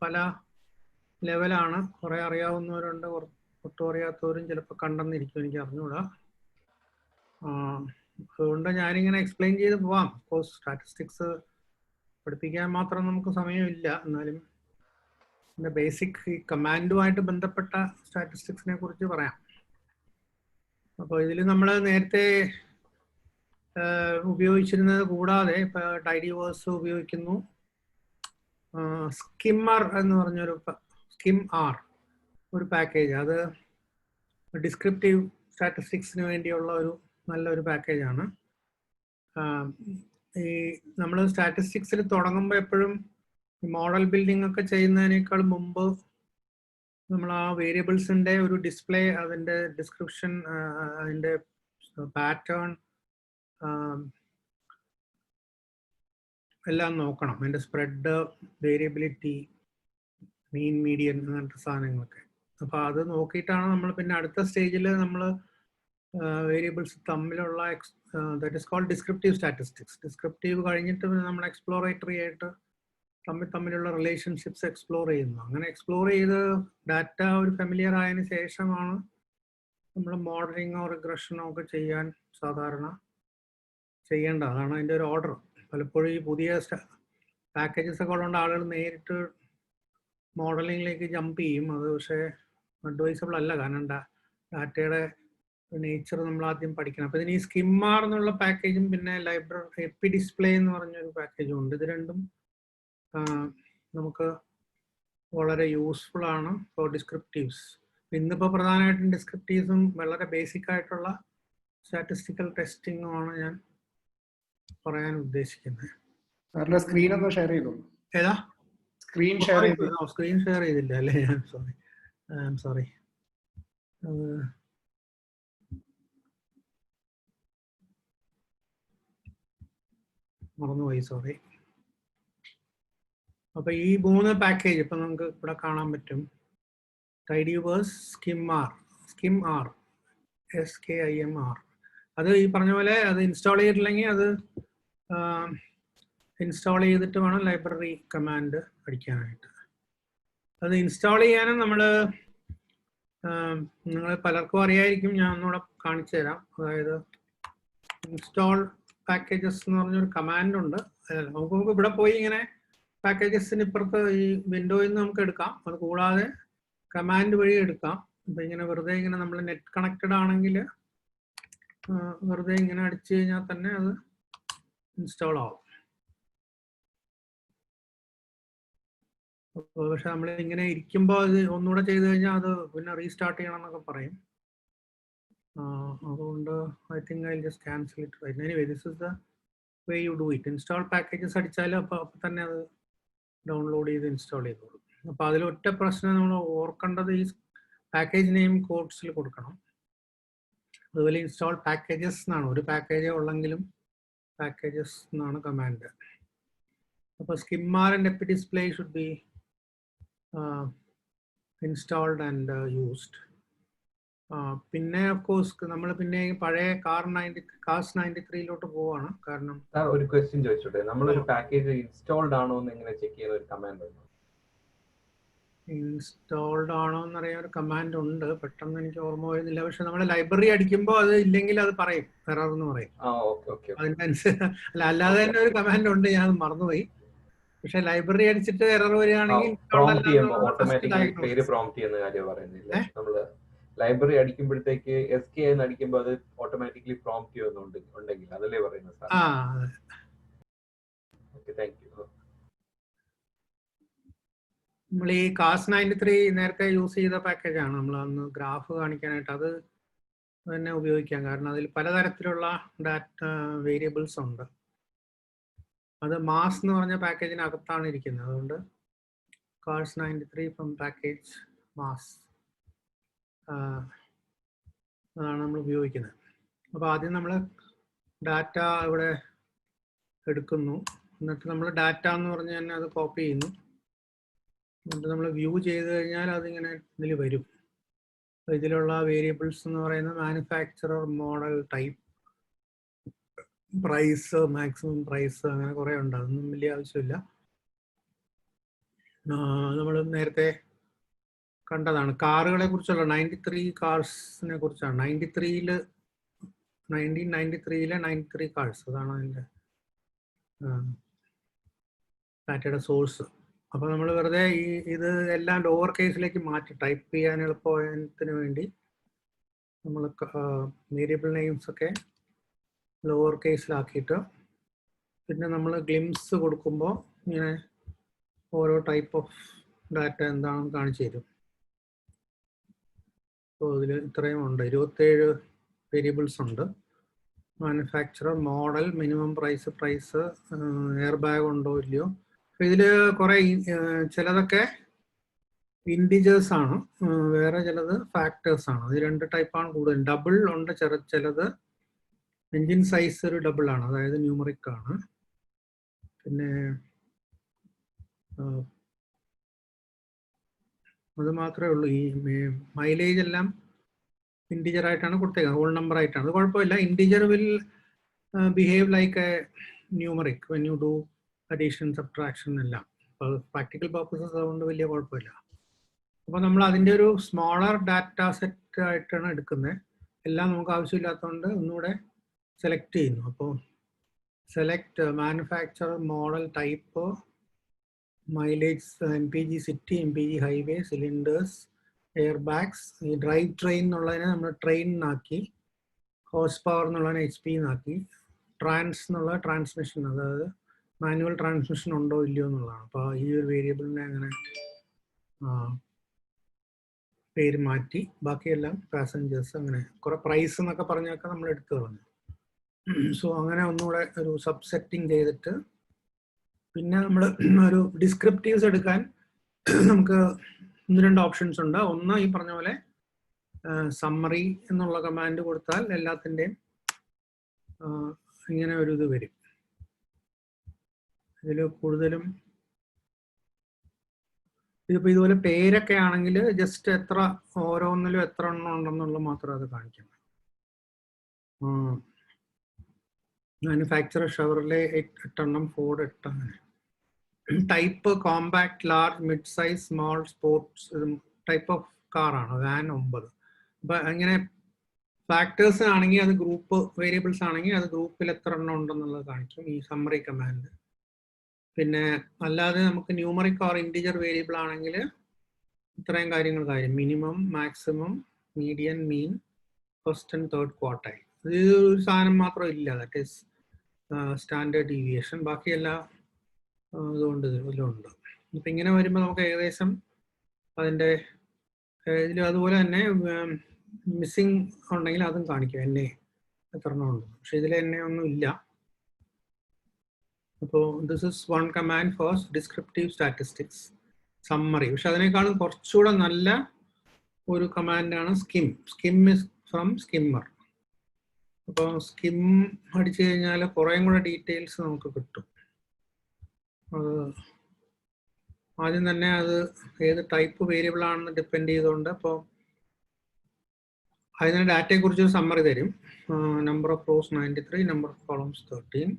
പല ലെവലാണ്. കുറെ അറിയാവുന്നവരുണ്ട്, ഒട്ടും അറിയാത്തവരും ചിലപ്പോൾ കണ്ടെന്നിരിക്കും, എനിക്ക് അറിഞ്ഞൂടാ. അതുകൊണ്ട് ഞാനിങ്ങനെ എക്സ്പ്ലെയിൻ ചെയ്ത് പോവാം. കോഴ്സ് സ്റ്റാറ്റിസ്റ്റിക്സ് പഠിപ്പിക്കാൻ മാത്രം നമുക്ക് സമയമില്ല, എന്നാലും ബേസിക് ഈ കമാൻഡുമായിട്ട് ബന്ധപ്പെട്ട സ്റ്റാറ്റിസ്റ്റിക്സിനെ കുറിച്ച് പറയാം. അപ്പോൾ ഇതിൽ നമ്മൾ നേരത്തെ ഉപയോഗിച്ചിരുന്നത് കൂടാതെ ഇപ്പൊ ടൈഡിവേഴ്സ് ഉപയോഗിക്കുന്നു. സ്കിമ്മർ എന്ന് പറഞ്ഞൊരു സ്കിം ആർ ഒരു പാക്കേജ്, അത് ഡിസ്ക്രിപ്റ്റീവ് സ്റ്റാറ്റിസ്റ്റിക്സിന് വേണ്ടിയുള്ള ഒരു നല്ലൊരു പാക്കേജാണ്. ഈ നമ്മൾ സ്റ്റാറ്റിസ്റ്റിക്സിൽ തുടങ്ങുമ്പോൾ എപ്പോഴും മോഡൽ ബിൽഡിംഗ് ഒക്കെ ചെയ്യുന്നതിനേക്കാൾ മുമ്പ് നമ്മൾ ആ വേരിയബിൾസിന്റെ ഒരു ഡിസ്പ്ലേ, അതിന്റെ ഡിസ്ക്രിപ്ഷൻ, അതിന്റെ പാറ്റേൺ എല്ലാം നോക്കണം. അതിന്റെ സ്പ്രെഡ്, വേരിയബിലിറ്റി, മീൻ, മീഡിയൻ അങ്ങനത്തെ സാധനങ്ങളൊക്കെ. അപ്പൊ അത് നോക്കിയിട്ടാണ് നമ്മൾ പിന്നെ അടുത്ത സ്റ്റേജിൽ നമ്മൾ വേരിയബിൾസ് തമ്മിലുള്ള that is called descriptive statistics. Descriptive കഴിഞ്ഞിട്ട് നമ്മൾ എക്സ്പ്ലോറേറ്ററി ആയിട്ട് തമ്മിലുള്ള റിലേഷൻഷിപ്സ് എക്സ്പ്ലോർ ചെയ്യുന്നു. അങ്ങനെ എക്സ്പ്ലോർ ചെയ്ത് ഡാറ്റ ഒരു ഫെമിലിയർ ആയതിനു ശേഷമാണ് നമ്മൾ മോഡലിങ്ങോ റിഗ്രഷനോ ഒക്കെ ചെയ്യാൻ സാധാരണ ചെയ്യേണ്ടത്. അതാണ് അതിൻ്റെ ഒരു ഓർഡർ. പലപ്പോഴും ഈ പുതിയ പാക്കേജസ് ഒക്കെ ഉള്ളതുകൊണ്ട് ആളുകൾ നേരിട്ട് മോഡലിങ്ങിലേക്ക് ജമ്പ് ചെയ്യും. അത് പക്ഷേ അഡ്വൈസബിൾ അല്ല, കാരണം ഡാറ്റയുടെ നേച്ചർ നമ്മൾ ആദ്യം പഠിക്കണം. അപ്പോൾ ഇതിന് ഈ സ്കിമ്മാർ എന്നുള്ള പാക്കേജും പിന്നെ ലൈബ്രറി എപ്പി ഡിസ്പ്ലേ എന്ന് പറഞ്ഞൊരു പാക്കേജും ഉണ്ട്. ഇത് രണ്ടും നമുക്ക് വളരെ യൂസ്ഫുൾ ആണ് ഫോർ ഡിസ്ക്രിപ്റ്റീവ്സ്. ഇന്നിപ്പോൾ പ്രധാനമായിട്ടും ഡിസ്ക്രിപ്റ്റീവ്സും വളരെ ബേസിക് ആയിട്ടുള്ള സ്റ്റാറ്റിസ്റ്റിക്കൽ ടെസ്റ്റിങ്ങുമാണ് ഞാൻ പറയാൻ ഉദ്ദേശിക്കുന്നത്. സ്ക്രീൻ ഒന്ന് ഷെയർ ചെയ്തു. ഏതാ? സ്ക്രീൻ ഷെയർ ചെയ്തു. സ്ക്രീൻ ഷെയർ ചെയ്തില്ല അല്ലേ? സോറി. മറന്നുപോയി, സോറി. അപ്പൊ ഈ 3 പാക്കേജ് ഇപ്പൊ നമുക്ക് ഇവിടെ കാണാൻ പറ്റും. ടൈഡിവേഴ്സ്, സ്കിം ആർ SKIMR. അത് ഈ പറഞ്ഞ പോലെ അത് ഇൻസ്റ്റാൾ ചെയ്തിട്ടില്ലെങ്കിൽ അത് ഇൻസ്റ്റാൾ ചെയ്തിട്ട് വേണം ലൈബ്രറി കമാൻഡ് അടിക്കാനായിട്ട്. അത് ഇൻസ്റ്റാൾ ചെയ്യാനും നിങ്ങൾ പലർക്കും അറിയായിരിക്കും, ഞാൻ ഒന്നുകൂടെ കാണിച്ചു തരാം. അതായത് ഇൻസ്റ്റാൾ പാക്കേജസ് എന്ന് പറഞ്ഞൊരു കമാൻഡ് ഉണ്ട്. നമുക്ക് ഇവിടെ പോയി ഇങ്ങനെ പാക്കേജസിന് ഇപ്പുറത്ത് ഈ വിൻഡോയിൽ നിന്ന് നമുക്ക് എടുക്കാം. അത് കൂടാതെ കമാൻഡ് വഴി എടുക്കാം. ഇപ്പം ഇങ്ങനെ വെറുതെ ഇങ്ങനെ നമ്മൾ നെറ്റ് കണക്റ്റഡ് ആണെങ്കിൽ വെറുതെ ഇങ്ങനെ അടിച്ചു കഴിഞ്ഞാൽ തന്നെ അത് ഇൻസ്റ്റാൾ ആവും. പക്ഷെ നമ്മൾ ഇങ്ങനെ ഇരിക്കുമ്പോൾ അത് ഒന്നുകൂടെ ചെയ്ത് കഴിഞ്ഞാൽ അത് പിന്നെ റീസ്റ്റാർട്ട് ചെയ്യണം എന്നൊക്കെ പറയും. അതുകൊണ്ട് I think I just cancel it right. Anyway this is the way you do it. Install packages അടിച്ചാൽ അപ്പോൾ തന്നെ അത് ഡൗൺലോഡ് ചെയ്ത് ഇൻസ്റ്റാൾ ചെയ്തോളും. അപ്പോൾ അതിൽ ഒറ്റ പ്രശ്നം നമ്മൾ ഓർക്കേണ്ടത് ഈ പാക്കേജ് നെയിം കോഡ്സിൽ കൊടുക്കണം. അതുപോലെ ഇൻസ്റ്റാൾ പാക്കേജസ് എന്നാണ്, ഒരു പാക്കേജേ ഉള്ളെങ്കിലും പാക്കേജസ് എന്നാണ് കമാൻഡ്. അപ്പോൾ skimr and epi display should be installed and used. പിന്നെ ഓഫ് കോഴ്സ് നമ്മൾ പിന്നെ പഴയ കാസ് 93 പോവാണ്. കാരണം ഒരു ക്വസ്റ്റ്യൻ ചോദിച്ചോട്ടെ, നമ്മളൊരു പാക്കേജ് ഇൻസ്റ്റാൾഡ് ആണോ എന്ന് എങ്ങനെ ചെക്ക് ചെയ്യുന്ന ഒരു കമാൻഡ് ഉണ്ട്? ഇൻസ്റ്റാൾഡ് ആണോ എന്നറിയാൻ ഒരു കമാൻഡ് ഉണ്ട്, പെട്ടെന്ന് എനിക്ക് ഓർമ്മ വരുന്നില്ല. പക്ഷെ നമ്മൾ ലൈബ്രറി അടിക്കുമ്പോൾ അത് ഇല്ലെങ്കിൽ അത് പറയും, എറർ എന്ന് പറയും. അതിനനുസരിച്ച് അല്ലാതെ തന്നെ ഒരു കമാൻഡ് ഉണ്ട്, ഞാൻ മറന്നുപോയി. പക്ഷെ ലൈബ്രറി അടിച്ചിട്ട് എറർ വരികയാണെങ്കിൽ ലൈബ്രറി അടിക്കുമ്പോഴത്തേക്ക് SK എന്ന് അടിക്കുമ്പോൾ അത് ഓട്ടോമാറ്റിക്കലി പ്രോംപ്റ്റ് ചെയ്യുന്നുണ്ടെങ്കിൽ അതല്ലേ പറയുന്നത്? നമ്മൾ ഈ കാസ് 93 നേരത്തെ യൂസ് ചെയ്ത പാക്കേജാണ്. നമ്മൾ അന്ന് ഗ്രാഫ് കാണിക്കാനായിട്ട് അത് തന്നെ ഉപയോഗിക്കാം. കാരണം അതിൽ പലതരത്തിലുള്ള ഡാറ്റ വേരിയബിൾസ് ഉണ്ട്. അത് മാസ് എന്ന് പറഞ്ഞ പാക്കേജിനകത്താണ് ഇരിക്കുന്നത്. അതുകൊണ്ട് കാസ് 93 ഫ്രം പാക്കേജ് മാസ് അതാണ് നമ്മൾ ഉപയോഗിക്കുന്നത്. അപ്പോൾ ആദ്യം നമ്മൾ ഡാറ്റ ഇവിടെ എടുക്കുന്നു, എന്നിട്ട് നമ്മൾ ഡാറ്റ എന്ന് പറഞ്ഞ് തന്നെ അത് കോപ്പി ചെയ്യുന്നു. എന്നിട്ട് നമ്മൾ വ്യൂ ചെയ്ത് കഴിഞ്ഞാൽ അതിങ്ങനെ ഇതിൽ വരും. ഇതിലുള്ള വേരിയബിൾസ് എന്ന് പറയുന്നത് manufacturer, model, type, price, maximum price, അങ്ങനെ കുറേ ഉണ്ട്. അതൊന്നും വലിയ ആവശ്യമില്ല. നമ്മൾ നേരത്തെ കണ്ടതാണ് കാറുകളെ കുറിച്ചുള്ള 93 കാർസിനെ കുറിച്ചാണ്. 1993 93 കാർസ്, അതാണ് അതിൻ്റെ ഡാറ്റയുടെ സോഴ്സ്. അപ്പോൾ നമ്മൾ വെറുതെ ഇത് എല്ലാം ലോവർ കേസിലേക്ക് മാറ്റി ടൈപ്പ് ചെയ്യാൻ എളുപ്പത്തിന് വേണ്ടി നമ്മൾ വേരിയബിൾ നെയിംസ് ഒക്കെ ലോവർ കേസിലാക്കിയിട്ട് പിന്നെ നമ്മൾ ഗ്ലിംസ് കൊടുക്കുമ്പോൾ ഇങ്ങനെ ഓരോ ടൈപ്പ് ഓഫ് ഡാറ്റ എന്താണെന്ന് കാണിച്ചു തരും. അപ്പോൾ ഇതിൽ ഇത്രയും ഉണ്ട്, 27 വേരിയബിൾസ് ഉണ്ട്. Manufacturer, model, minimum price, air bag ഉണ്ടോ ഇല്ലയോ. അപ്പോൾ ഇതിൽ കുറേ ചിലതൊക്കെ ഇൻഡിജേഴ്സ് ആണ്, വേറെ ചിലത് ഫാക്ടേഴ്സ് ആണ്. ഇത് 2 ടൈപ്പാണ് കൂടുതൽ. ഡബിൾ ഉണ്ട് ചിലത്. എൻജിൻ സൈസ് ഒരു ഡബിൾ ആണ്, അതായത് ന്യൂമറിക് ആണ്. പിന്നെ അത് മാത്രമേ ഉള്ളൂ. ഈ മൈലേജ് എല്ലാം ഇൻഡിജർ ആയിട്ടാണ് കൊടുത്തേക്കുന്നത്, ഹോൾ നമ്പർ ആയിട്ടാണ്. അത് കുഴപ്പമില്ല. Integer will behave like a numeric when you do addition, subtraction എല്ലാം. അപ്പോൾ പ്രാക്ടിക്കൽ പർപ്പസസ് അതുകൊണ്ട് വലിയ കുഴപ്പമില്ല. അപ്പോൾ നമ്മൾ അതിൻ്റെ ഒരു സ്മോളർ ഡാറ്റ സെറ്റ് ആയിട്ടാണ് എടുക്കുന്നത്. എല്ലാം നമുക്ക് ആവശ്യമില്ലാത്തതുകൊണ്ട് ഒന്നുകൂടെ സെലക്ട് ചെയ്യുന്നു. അപ്പോൾ select manufacture, model, type, mileage, MPG city, MPG highway, cylinders, air bags. ഈ ഡ്രൈവ് ട്രെയിൻ എന്നുള്ളതിനെ നമ്മൾ ട്രെയിനാക്കി, ഹോഴ്സ് പവർ എന്നുള്ളതിനെ HP എന്നാക്കി, ട്രാൻസ് എന്നുള്ള ട്രാൻസ്മിഷൻ, അതായത് മാനുവൽ ട്രാൻസ്മിഷൻ ഉണ്ടോ ഇല്ലയോ എന്നുള്ളതാണ്. അപ്പോൾ ഈ ഒരു വേരിയബിളിനെ അങ്ങനെ പേര് മാറ്റി, ബാക്കിയെല്ലാം പാസഞ്ചേഴ്സ്, അങ്ങനെ കുറേ പ്രൈസ് എന്നൊക്കെ പറഞ്ഞൊക്കെ നമ്മൾ എടുത്തു കളഞ്ഞു. സോ അങ്ങനെ ഒന്നുകൂടെ ഒരു സബ്സെറ്റിംഗ് ചെയ്തിട്ട് പിന്നെ നമ്മൾ ഒരു ഡിസ്ക്രിപ്റ്റീവ്സ് എടുക്കാൻ നമുക്ക് 1-2 ഓപ്ഷൻസ് ഉണ്ട്. ഒന്ന് ഈ പറഞ്ഞ പോലെ സമ്മറി എന്നുള്ള കമാൻഡ് കൊടുത്താൽ എല്ലാത്തിൻ്റെയും ഇങ്ങനെ ഒരു ഇത് വരും. ഇതിൽ കൂടുതലും ഇതിപ്പോൾ ഇതുപോലെ പേരൊക്കെ ആണെങ്കിൽ ജസ്റ്റ് ഓരോന്നിലും എത്ര എണ്ണം ഉണ്ടെന്നുള്ളത് മാത്രം അത് കാണിക്കണം. മാനുഫാക്ചറർ ഷെവർലെ 8 എണ്ണം, ഫോർഡ് 8 അങ്ങനെ. Type compact, large, mid size, small, sports, type of കാറാണ്. വാൻ 9. അപ്പം അങ്ങനെ ഫാക്ടേഴ്സ് ആണെങ്കിൽ അത് ഗ്രൂപ്പ് വേരിയബിൾസ് ആണെങ്കിൽ അത് ഗ്രൂപ്പിൽ എത്ര എണ്ണം ഉണ്ടെന്നുള്ളത് കാണിക്കും ഈ സമ്മറി കമാൻഡ്. പിന്നെ അല്ലാതെ നമുക്ക് ന്യൂമറിക് ഓർ ഇൻറ്റിജർ വേരിയബിൾ ആണെങ്കിൽ ഇത്രയും കാര്യങ്ങൾ minimum, maximum, median, mean, first and third quartile. ഇത് ഒരു സാധനം മാത്രം ഇല്ല, ദാറ്റ് ഈസ് സ്റ്റാൻഡേർഡ് ഡീവിയേഷൻ. ബാക്കിയെല്ലാ ഇതുകൊണ്ട് ഇതിലുണ്ട്. ഇപ്പം ഇങ്ങനെ വരുമ്പോൾ നമുക്ക് ഏകദേശം അതിൻ്റെ ഇതിൽ അതുപോലെ തന്നെ മിസ്സിങ് ഉണ്ടെങ്കിൽ അതും കാണിക്കും, എന്നെ എത്ര എണ്ണം ഉണ്ട്. പക്ഷെ ഇതിൽ എന്നെ ഒന്നും ഇല്ല. അപ്പോൾ this is one command for descriptive statistics summary. പക്ഷെ അതിനേക്കാളും കുറച്ചുകൂടെ നല്ല ഒരു കമാൻഡാണ് skim. Skim is from skimr. അപ്പോൾ സ്കിം അടിച്ചു കഴിഞ്ഞാൽ കുറേയും കൂടെ ഡീറ്റെയിൽസ് നമുക്ക് കിട്ടും. ആദ്യം തന്നെ അത് ഏത് ടൈപ്പ് വേരിയബിൾ ആണെന്ന് ഡിപ്പെൻഡ് ചെയ്തുകൊണ്ട് അപ്പോൾ അതിന് ഡാറ്റയെക്കുറിച്ച് ഒരു സമ്മറി തരും. Number of rows 93, number of columns 13,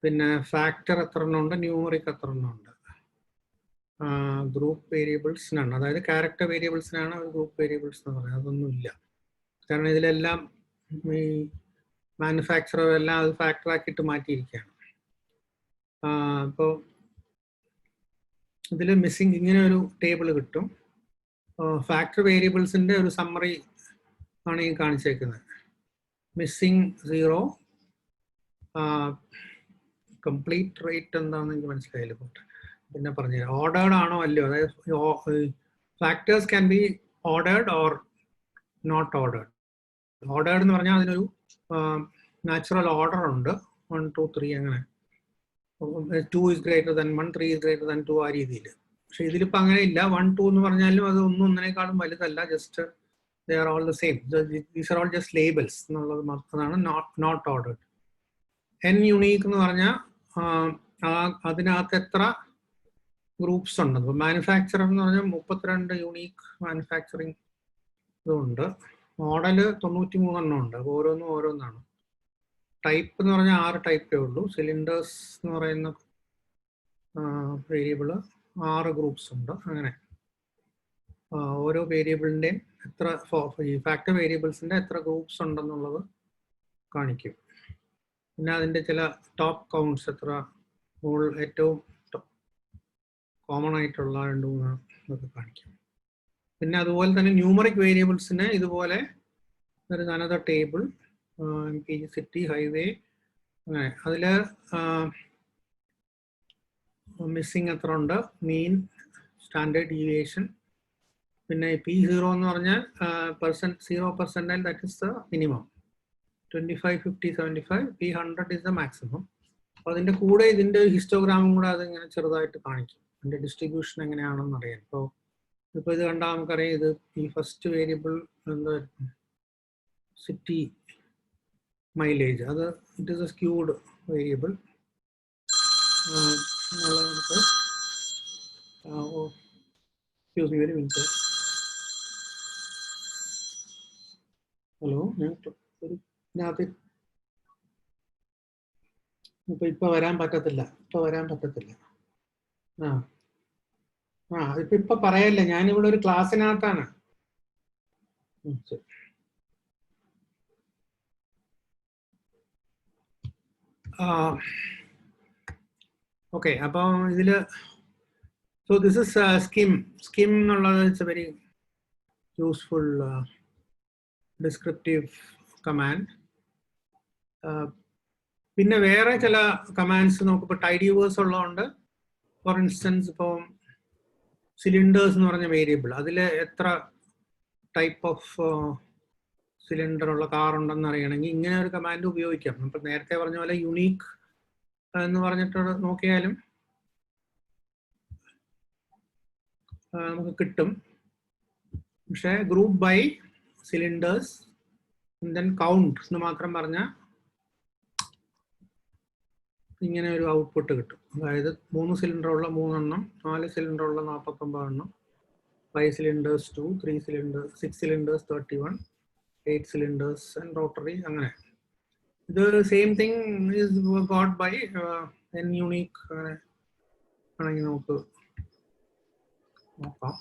പിന്നെ ഫാക്ടർ എത്ര എണ്ണം ഉണ്ട്, ന്യൂമറിക് എത്ര എണ്ണം ഉണ്ട്, ഗ്രൂപ്പ് വേരിയബിൾസിനാണ്, അതായത് ക്യാരക്ടർ വേരിയബിൾസിനാണ് ഗ്രൂപ്പ് വേരിയബിൾസ് എന്ന് പറയുന്നത്. അതൊന്നും ഇല്ല, കാരണം ഇതിലെല്ലാം ഈ മാനുഫാക്ചറർ എല്ലാം അത് ഫാക്ടർ ആക്കിയിട്ട് മാറ്റിയിരിക്കുകയാണ്. അപ്പോൾ ഇതിൽ മിസ്സിങ് ഇങ്ങനെ ഒരു ടേബിൾ കിട്ടും. ഫാക്ടർ വേരിയബിൾസിൻ്റെ ഒരു സമ്മറി ആണ് ഈ കാണിച്ചേക്കുന്നത്. മിസ്സിങ് 0, കംപ്ലീറ്റ് റേറ്റ് എന്താണെന്ന് എനിക്ക് മനസ്സിലായില്ല, പിന്നെ പറഞ്ഞു ഓർഡേർഡ് ആണോ അല്ലയോ. അതായത് factors can be ordered or not ordered. Ordered എന്ന് പറഞ്ഞാൽ അതിനൊരു നാച്ചുറൽ ഓർഡർ ഉണ്ട്, 1, 2, 3 അങ്ങനെ. 2 is greater than 1, 3 is greater than 2 ആ രീതിയിൽ. പക്ഷെ ഇതിലിപ്പോൾ അങ്ങനെ ഇല്ല. 1, 2 എന്ന് പറഞ്ഞാലും അത് ഒന്നിനേക്കാളും വലുതല്ല, just they are all the same. These are all just labels എന്നുള്ളത് മാത്രമാണ് not ordered. n യുണീക്ക് എന്ന് പറഞ്ഞാൽ അതിനകത്ത് എത്ര ഗ്രൂപ്പ്സ് ഉണ്ട്. അപ്പോൾ മാനുഫാക്ചറർ എന്ന് പറഞ്ഞാൽ 32 യുണീക്ക് മാനുഫാക്ചറിങ് ഇതുണ്ട്. മോഡൽ 93 എണ്ണം ഉണ്ട്, ഓരോന്നും ഓരോന്നാണ്. ടൈപ്പ് എന്ന് പറഞ്ഞാൽ 6 ടൈപ്പേ ഉള്ളൂ. സിലിണ്ടേഴ്സ് എന്ന് പറയുന്ന വേരിയബിള് 6 ഗ്രൂപ്പ്സ് ഉണ്ട്. അങ്ങനെ ഓരോ വേരിയബിളിൻ്റെയും എത്ര ഈ ഫാക്ടർ വേരിയബിൾസിൻ്റെ എത്ര ഗ്രൂപ്പ്സ് ഉണ്ടെന്നുള്ളത് കാണിക്കും. പിന്നെ അതിൻ്റെ ചില ടോപ്പ് കൗണ്ട്സ് എത്ര ഏറ്റവും കോമൺ ആയിട്ടുള്ള 2-3 ഇതൊക്കെ കാണിക്കും. പിന്നെ അതുപോലെ തന്നെ ന്യൂമറിക് വേരിയബിൾസിന് ഇതുപോലെ ഒരു another table MPG city highway അങ്ങനെ അതിൽ മിസ്സിങ് എത്ര ഉണ്ട്, മീൻ, സ്റ്റാൻഡേർഡ് ഡീവിയേഷൻ, പിന്നെ P0 എന്ന് പറഞ്ഞാൽ 0% that is the minimum, 25, 50, 75, P100 is the maximum. അപ്പോൾ അതിൻ്റെ കൂടെ ഇതിൻ്റെ ഹിസ്റ്റോഗ്രാമും കൂടെ അതിങ്ങനെ ചെറുതായിട്ട് കാണിക്കും, അതിൻ്റെ ഡിസ്ട്രിബ്യൂഷൻ എങ്ങനെയാണെന്ന് അറിയാം. ഇപ്പോൾ ഇത് കണ്ടാൽ നമുക്കറിയാം ഇത് ഈ ഫസ്റ്റ് വേരിയബിൾ എന്താ സിറ്റി മൈലേജ്, അത് it is a skewed variable. നമുക്ക് excuse me, very minute. Hello, ഞാൻ ഇതിനകത്ത് ഇപ്പൊ വരാൻ പറ്റത്തില്ല. ഇപ്പൊ പറയല്ലേ, ഞാനിവിടെ ഒരു ക്ലാസ്സിനകത്താണ്. ഓക്കെ, അപ്പോൾ ഇതില് സോ ദിസ് ഇസ് സ്കിം എന്നുള്ളത് it's A very useful descriptive command. പിന്നെ വേറെ ചില കമാൻഡ്സ് നോക്കുമ്പോൾ ടൈഡ്യൂവേഴ്സ് ഉള്ളതുകൊണ്ട്, ഫോർ ഇൻസ്റ്റൻസ് ഇപ്പോൾ സിലിണ്ടേഴ്സ് എന്ന് പറഞ്ഞ വേരിയബിൾ, അതിൽ എത്ര ടൈപ്പ് ഓഫ് സിലിണ്ടർ ഉള്ള കാർ ഉണ്ടെന്ന് അറിയണമെങ്കിൽ ഇങ്ങനെ ഒരു കമാൻഡ് ഉപയോഗിക്കാം. നമ്മൾ നേരത്തെ പറഞ്ഞ പോലെ യുണീക്ക് എന്ന് പറഞ്ഞിട്ട് നോക്കിയാലും നമുക്ക് കിട്ടും. പക്ഷേ group by cylinders then count എന്ന് മാത്രം പറഞ്ഞാൽ ഇങ്ങനെ ഒരു ഔട്ട്പുട്ട് കിട്ടും. അതായത് 3 സിലിണ്ടറുള്ള 3 എണ്ണം, 4 സിലിണ്ടറുള്ള 49 എണ്ണം, 5 cylinders 2, 3 cylinders, 6 cylinders 31, 8 cylinders and rotary. അങ്ങനെ ഇത് same thing is got by n unique ആണെങ്കിൽ നമുക്ക് നോക്കാം.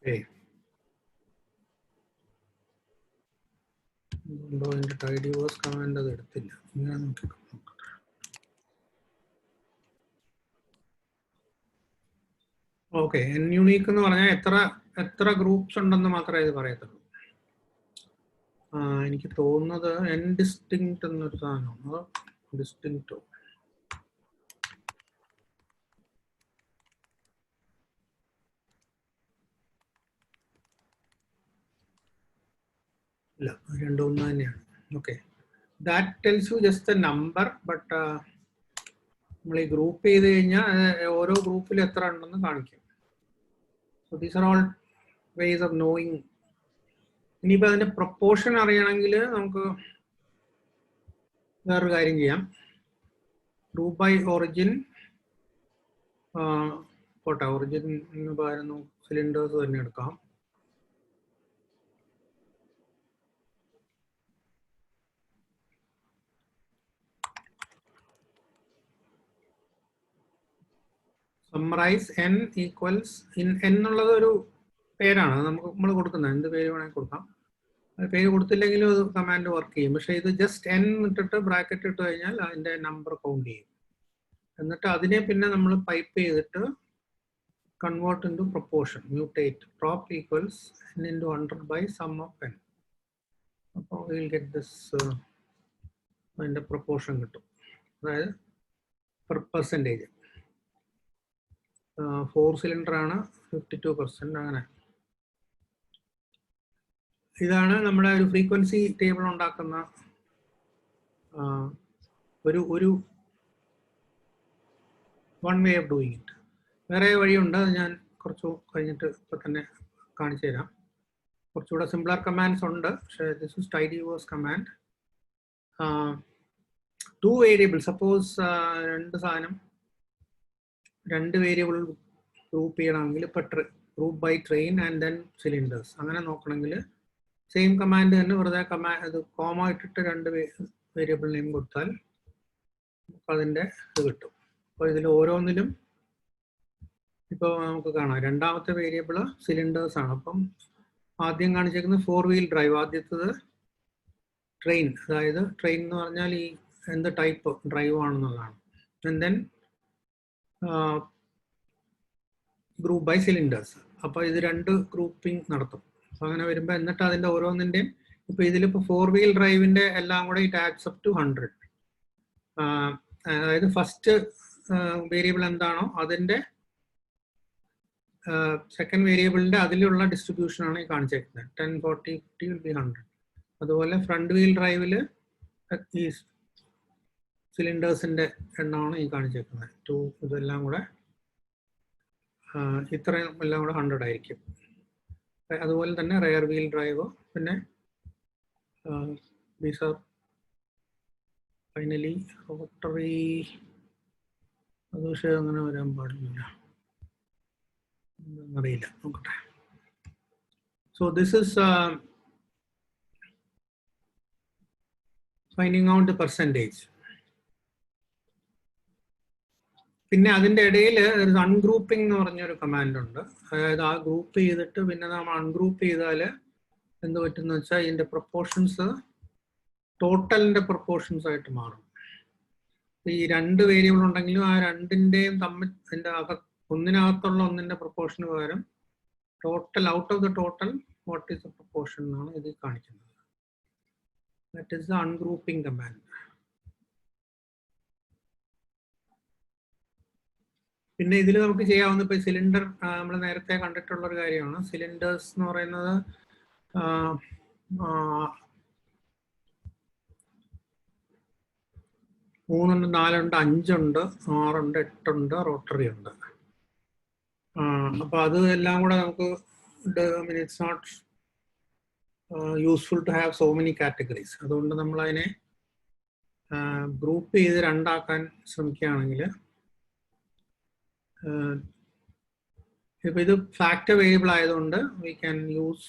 Okay. ഇതിന്റെ ടൈഡ്യൂവേഴ്സ് കമാൻഡ് അത് എടുത്തില്ല. ഇങ്ങനെ നോക്കിക്കോ. ഓക്കെ, n യൂണീക്ക് എന്ന് പറഞ്ഞാൽ എത്ര ഗ്രൂപ്പ്സ് ഉണ്ടെന്ന് മാത്രമേ ഇത് പറയത്തുള്ളൂ. എനിക്ക് തോന്നുന്നത് n ഡിസ്റ്റിങ്ക്റ്റ് എന്നൊരു സാധനമാണ്. ഡിസ്റ്റിങ്ക്റ്റോ ഇല്ല, രണ്ടും ഒന്ന് തന്നെയാണ്. Okay, that tells you just A number, but നമ്മൾ ഈ ഗ്രൂപ്പ് ചെയ്ത് കഴിഞ്ഞാൽ ഓരോ ഗ്രൂപ്പിൽ എത്ര ഉണ്ടെന്ന് കാണിക്കും. So these are all ways of knowing. ഇനിയിപ്പോൾ അതിൻ്റെ പ്രൊപ്പോർഷൻ അറിയണമെങ്കിൽ നമുക്ക് വേറൊരു കാര്യം ചെയ്യാം. ഗ്രൂപ്പ് ബൈ ഒറിജിൻ പോട്ടെ, ഒറിജിൻ എന്ന് പറയുന്നു സിലിണ്ടേഴ്സ് തന്നെ എടുക്കാം. സമ്മറൈസ് n ഈക്വൽസ് n എന്നുള്ളത് ഒരു പേരാണ്, നമ്മൾ കൊടുക്കുന്നത്. എന്ത് പേര് വേണമെങ്കിൽ കൊടുക്കാം. പേര് കൊടുത്തില്ലെങ്കിലും അത് കമാൻഡ് വർക്ക് ചെയ്യും. പക്ഷേ ഇത് ജസ്റ്റ് n ഇട്ടിട്ട് ബ്രാക്കറ്റ് ഇട്ട് കഴിഞ്ഞാൽ അതിൻ്റെ നമ്പർ കൗണ്ട് ചെയ്യും. എന്നിട്ട് അതിനെ പിന്നെ നമ്മൾ പൈപ്പ് ചെയ്തിട്ട് convert into proportion, mutate prop equals n into 100 by sum of n. അപ്പോൾ വിൽ ഗെറ്റ് ദിസ്, അതിൻ്റെ പ്രൊപ്പോർഷൻ കിട്ടും. അതായത് പെർസെൻറ്റേജ് 4 സിലിണ്ടർ ആണ് 52%. അങ്ങനെ ഇതാണ് നമ്മുടെ ഒരു ഫ്രീക്വൻസി ടേബിൾ ഉണ്ടാക്കുന്ന ഒരു one way of doing it. വേറെ വഴിയുണ്ട്, അത് ഞാൻ കുറച്ച് കഴിഞ്ഞിട്ട് ഇപ്പം തന്നെ കാണിച്ചു തരാം. കുറച്ചുകൂടെ സിംപ്ലർ കമാൻഡ്സ് ഉണ്ട്, പക്ഷേ this is tidyverse command. 2 variable suppose രണ്ട് വേരിയബിൾ ഗ്രൂപ്പ് ചെയ്യണമെങ്കിൽ ഇപ്പൊ group by train and then cylinders അങ്ങനെ നോക്കണമെങ്കിൽ സെയിം കമാൻഡ് തന്നെ വെറുതെ ഇത് കോമ ഇട്ടിട്ട് 2 വേരിയബിൾ നെയിം കൊടുത്താൽ നമുക്ക് അതിൻ്റെ ഇത് കിട്ടും. അപ്പോൾ ഇതിൽ ഓരോന്നിലും ഇപ്പോൾ നമുക്ക് കാണാം രണ്ടാമത്തെ വേരിയബിൾ സിലിണ്ടേഴ്സ് ആണ്. അപ്പം ആദ്യം കാണിച്ചേക്കുന്നത് 4 വീൽ ഡ്രൈവ്, ആദ്യത്തത് ട്രെയിൻ, അതായത് ട്രെയിൻ എന്ന് പറഞ്ഞാൽ ഈ എന്ത് ടൈപ്പ് ഡ്രൈവ് ആണെന്നുള്ളതാണ്. And then group by cylinders. അപ്പോൾ ഇത് 2 ഗ്രൂപ്പിംഗ് നടത്തും. അപ്പോൾ അങ്ങനെ വരുമ്പോൾ എന്നിട്ട് അതിൻ്റെ ഓരോന്നിൻ്റെയും ഇപ്പോൾ ഇതിലിപ്പോൾ 4 വീൽ ഡ്രൈവിൻ്റെ എല്ലാം കൂടെ ഇറ്റ് ആഡ്സ് അപ്പ് ടു 100. അതായത് ഫസ്റ്റ് വേരിയബിൾ എന്താണോ അതിൻ്റെ സെക്കൻഡ് വേരിയബിളിൻ്റെ അതിലുള്ള ഡിസ്ട്രിബ്യൂഷനാണ് ഈ കാണിച്ചേക്കുന്നത്. 10, 40, 50 വിൽ ബി 100. അതുപോലെ ഫ്രണ്ട് വീൽ ഡ്രൈവിൽ ഈ സിലിണ്ടേഴ്സിൻ്റെ എണ്ണമാണ് ഈ കാണിച്ചേക്കുന്നത്. 2 ഇതെല്ലാം കൂടെ ഇത്രയും എല്ലാം കൂടെ 100 ആയിരിക്കും. അതുപോലെ തന്നെ റെയർ വീൽ ഡ്രൈവ്, പിന്നെ ദീസ് ആർ ഫൈനലി റോട്ടറി. അത് പക്ഷേ അങ്ങനെ വരാൻ പാടില്ല, അറിയില്ല, നോക്കട്ടെ. So this is finding out the percentage. പിന്നെ അതിൻ്റെ ഇടയിൽ ഒരു അൺഗ്രൂപ്പിംഗ് എന്ന് പറഞ്ഞൊരു കമാൻഡ് ഉണ്ട്. അതായത് ആ ഗ്രൂപ്പ് ചെയ്തിട്ട് പിന്നെ നമ്മൾ അൺഗ്രൂപ്പ് ചെയ്താൽ എന്ത് പറ്റുന്ന വെച്ചാൽ ഇതിൻ്റെ പ്രൊപ്പോർഷൻസ് ടോട്ടലിൻ്റെ പ്രൊപ്പോർഷൻസ് ആയിട്ട് മാറും. ഈ 2 വേരിയബിൾ ഉണ്ടെങ്കിലും ആ രണ്ടിൻ്റെയും തമ്മിൽ അതിൻ്റെ ഒന്നിനകത്തുള്ള ഒന്നിൻ്റെ പ്രൊപ്പോർഷന് പകരം total out of the total what is the proportion എന്നാണ് ഇത് കാണിക്കുന്നത്. That is the ungrouping command. പിന്നെ ഇതിൽ നമുക്ക് ചെയ്യാവുന്ന ഇപ്പോൾ സിലിണ്ടർ നമ്മൾ നേരത്തെ കണ്ടിട്ടുള്ള ഒരു കാര്യമാണ്. സിലിണ്ടേഴ്സ് എന്ന് പറയുന്നത് 3 ഉണ്ട്, 4 ഉണ്ട്, 5 ഉണ്ട്, 6 ഉണ്ട്, 8 ഉണ്ട്, റോട്ടറി ഉണ്ട്. അപ്പോൾ അത് എല്ലാം കൂടെ നമുക്ക് it's not useful to have so many categories. അതുകൊണ്ട് നമ്മൾ അതിനെ ഗ്രൂപ്പ് ചെയ്ത് 2 ആക്കാൻ ശ്രമിക്കുകയാണെങ്കിൽ ഇപ്പോൾ ഇത് ഫാക്ടർ വേരിയബിൾ ആയതുകൊണ്ട് വി ക്യാൻ യൂസ്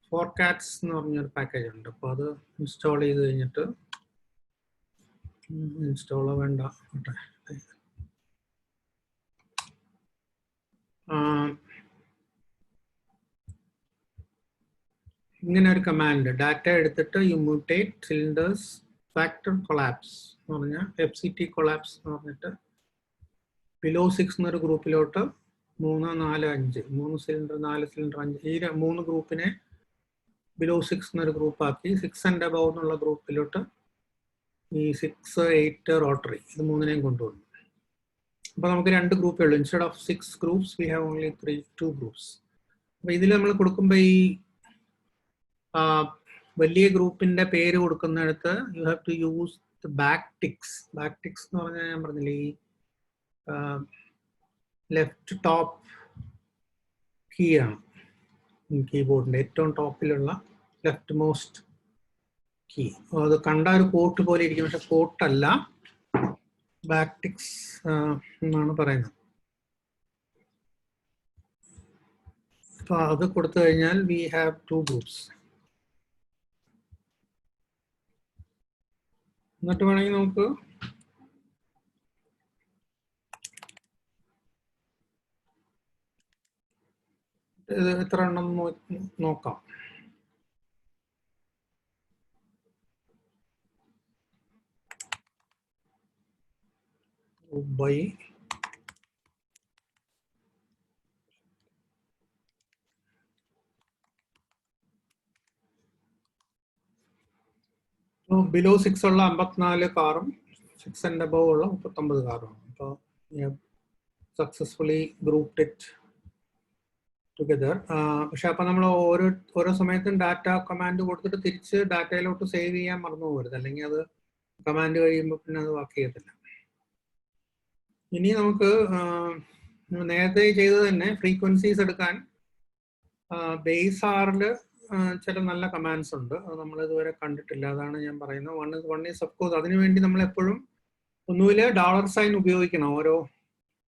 ഫോർകാറ്റ്സ് എന്ന് പറഞ്ഞൊരു പാക്കേജ് ഉണ്ട്. അപ്പോൾ അത് ഇൻസ്റ്റാൾ ചെയ്ത് കഴിഞ്ഞിട്ട് ഇൻസ്റ്റാൾ വേണ്ട ഇങ്ങനെ ഒരു കമാൻഡ് ഡാറ്റ എടുത്തിട്ട് you mutate cylinders factor collapse എന്ന് പറഞ്ഞാൽ FCT കൊളാപ്സ് എന്ന് പറഞ്ഞിട്ട് below 6 എന്നൊരു ഗ്രൂപ്പിലോട്ട് 3, 4, 5 3 സിലിണ്ടർ 4 സിലിണ്ടർ 5 ഈ 3 ഗ്രൂപ്പിനെ below 6 എന്നൊരു ഗ്രൂപ്പാക്കി 6 and above എന്നുള്ള ഗ്രൂപ്പിലോട്ട് ഈ 6, 8 റോട്ടറി ഇത് 3നെയും കൊണ്ടുവന്നു. അപ്പോൾ നമുക്ക് 2 ഗ്രൂപ്പേ ഉള്ളൂ. Instead of 6 groups we have only 2 groups. അപ്പോൾ ഇതിൽ നമ്മൾ കൊടുക്കുമ്പോൾ ഈ വലിയ ഗ്രൂപ്പിന്റെ പേര് കൊടുക്കുന്നിടത്ത് you have to use the backticks. Backticks എന്ന് പറഞ്ഞാൽ ഞാൻ പറഞ്ഞില്ലേ ഈ ലെഫ്റ്റ് ടോപ്പ് കീ ആണ് കീബോർഡിന്റെ ഏറ്റവും ടോപ്പിലുള്ള ലെഫ്റ്റ് മോസ്റ്റ് കീ. അത് കണ്ട ഒരു കോട്ട് പോലെ ഇരിക്കും, പക്ഷെ കോട്ടല്ല, ബാക്ക് ടിക്സ് എന്നാണ് പറയുന്നത്. അപ്പൊ അത് കൊടുത്തു കഴിഞ്ഞാൽ വി ഹാവ് 2 ഗ്രൂപ്പ്സ്. എന്നിട്ട് വേണമെങ്കിൽ നമുക്ക് എത്ര എണ്ണം നോക്കാം. ബൈ ബിലോ 6 ഉള്ള 54 കാറും 6 and above ഉള്ള 39 കാറും. അപ്പോൾ സക്സസ്ഫുള്ളി ഗ്രൂപ്പ്ഡ് ഇറ്റ് ടുഗദർ. പക്ഷെ അപ്പം നമ്മൾ ഓരോ സമയത്തും ഡാറ്റ കമാൻഡ് കൊടുത്തിട്ട് തിരിച്ച് ഡാറ്റയിലോട്ട് സേവ് ചെയ്യാൻ മറന്നു പോകരുത്, അല്ലെങ്കിൽ അത് കമാൻഡ് കഴിയുമ്പോൾ പിന്നെ അത് വർക്ക് ചെയ്യത്തില്ല. ഇനി നമുക്ക് നേരത്തെ ചെയ്തത് തന്നെ ഫ്രീക്വൻസീസ് എടുക്കാൻ ബേസ് ആറിൽ ചില നല്ല കമാൻഡ്സ് ഉണ്ട്, അത് നമ്മൾ ഇതുവരെ കണ്ടിട്ടില്ല. അതാണ് ഞാൻ പറയുന്നത്. വൺ ഈസ് ഓഫ് കോഴ്സ് അതിനുവേണ്ടി നമ്മൾ എപ്പോഴും ഒന്നുമില്ല $സൈൻ ഉപയോഗിക്കണം. ഓരോ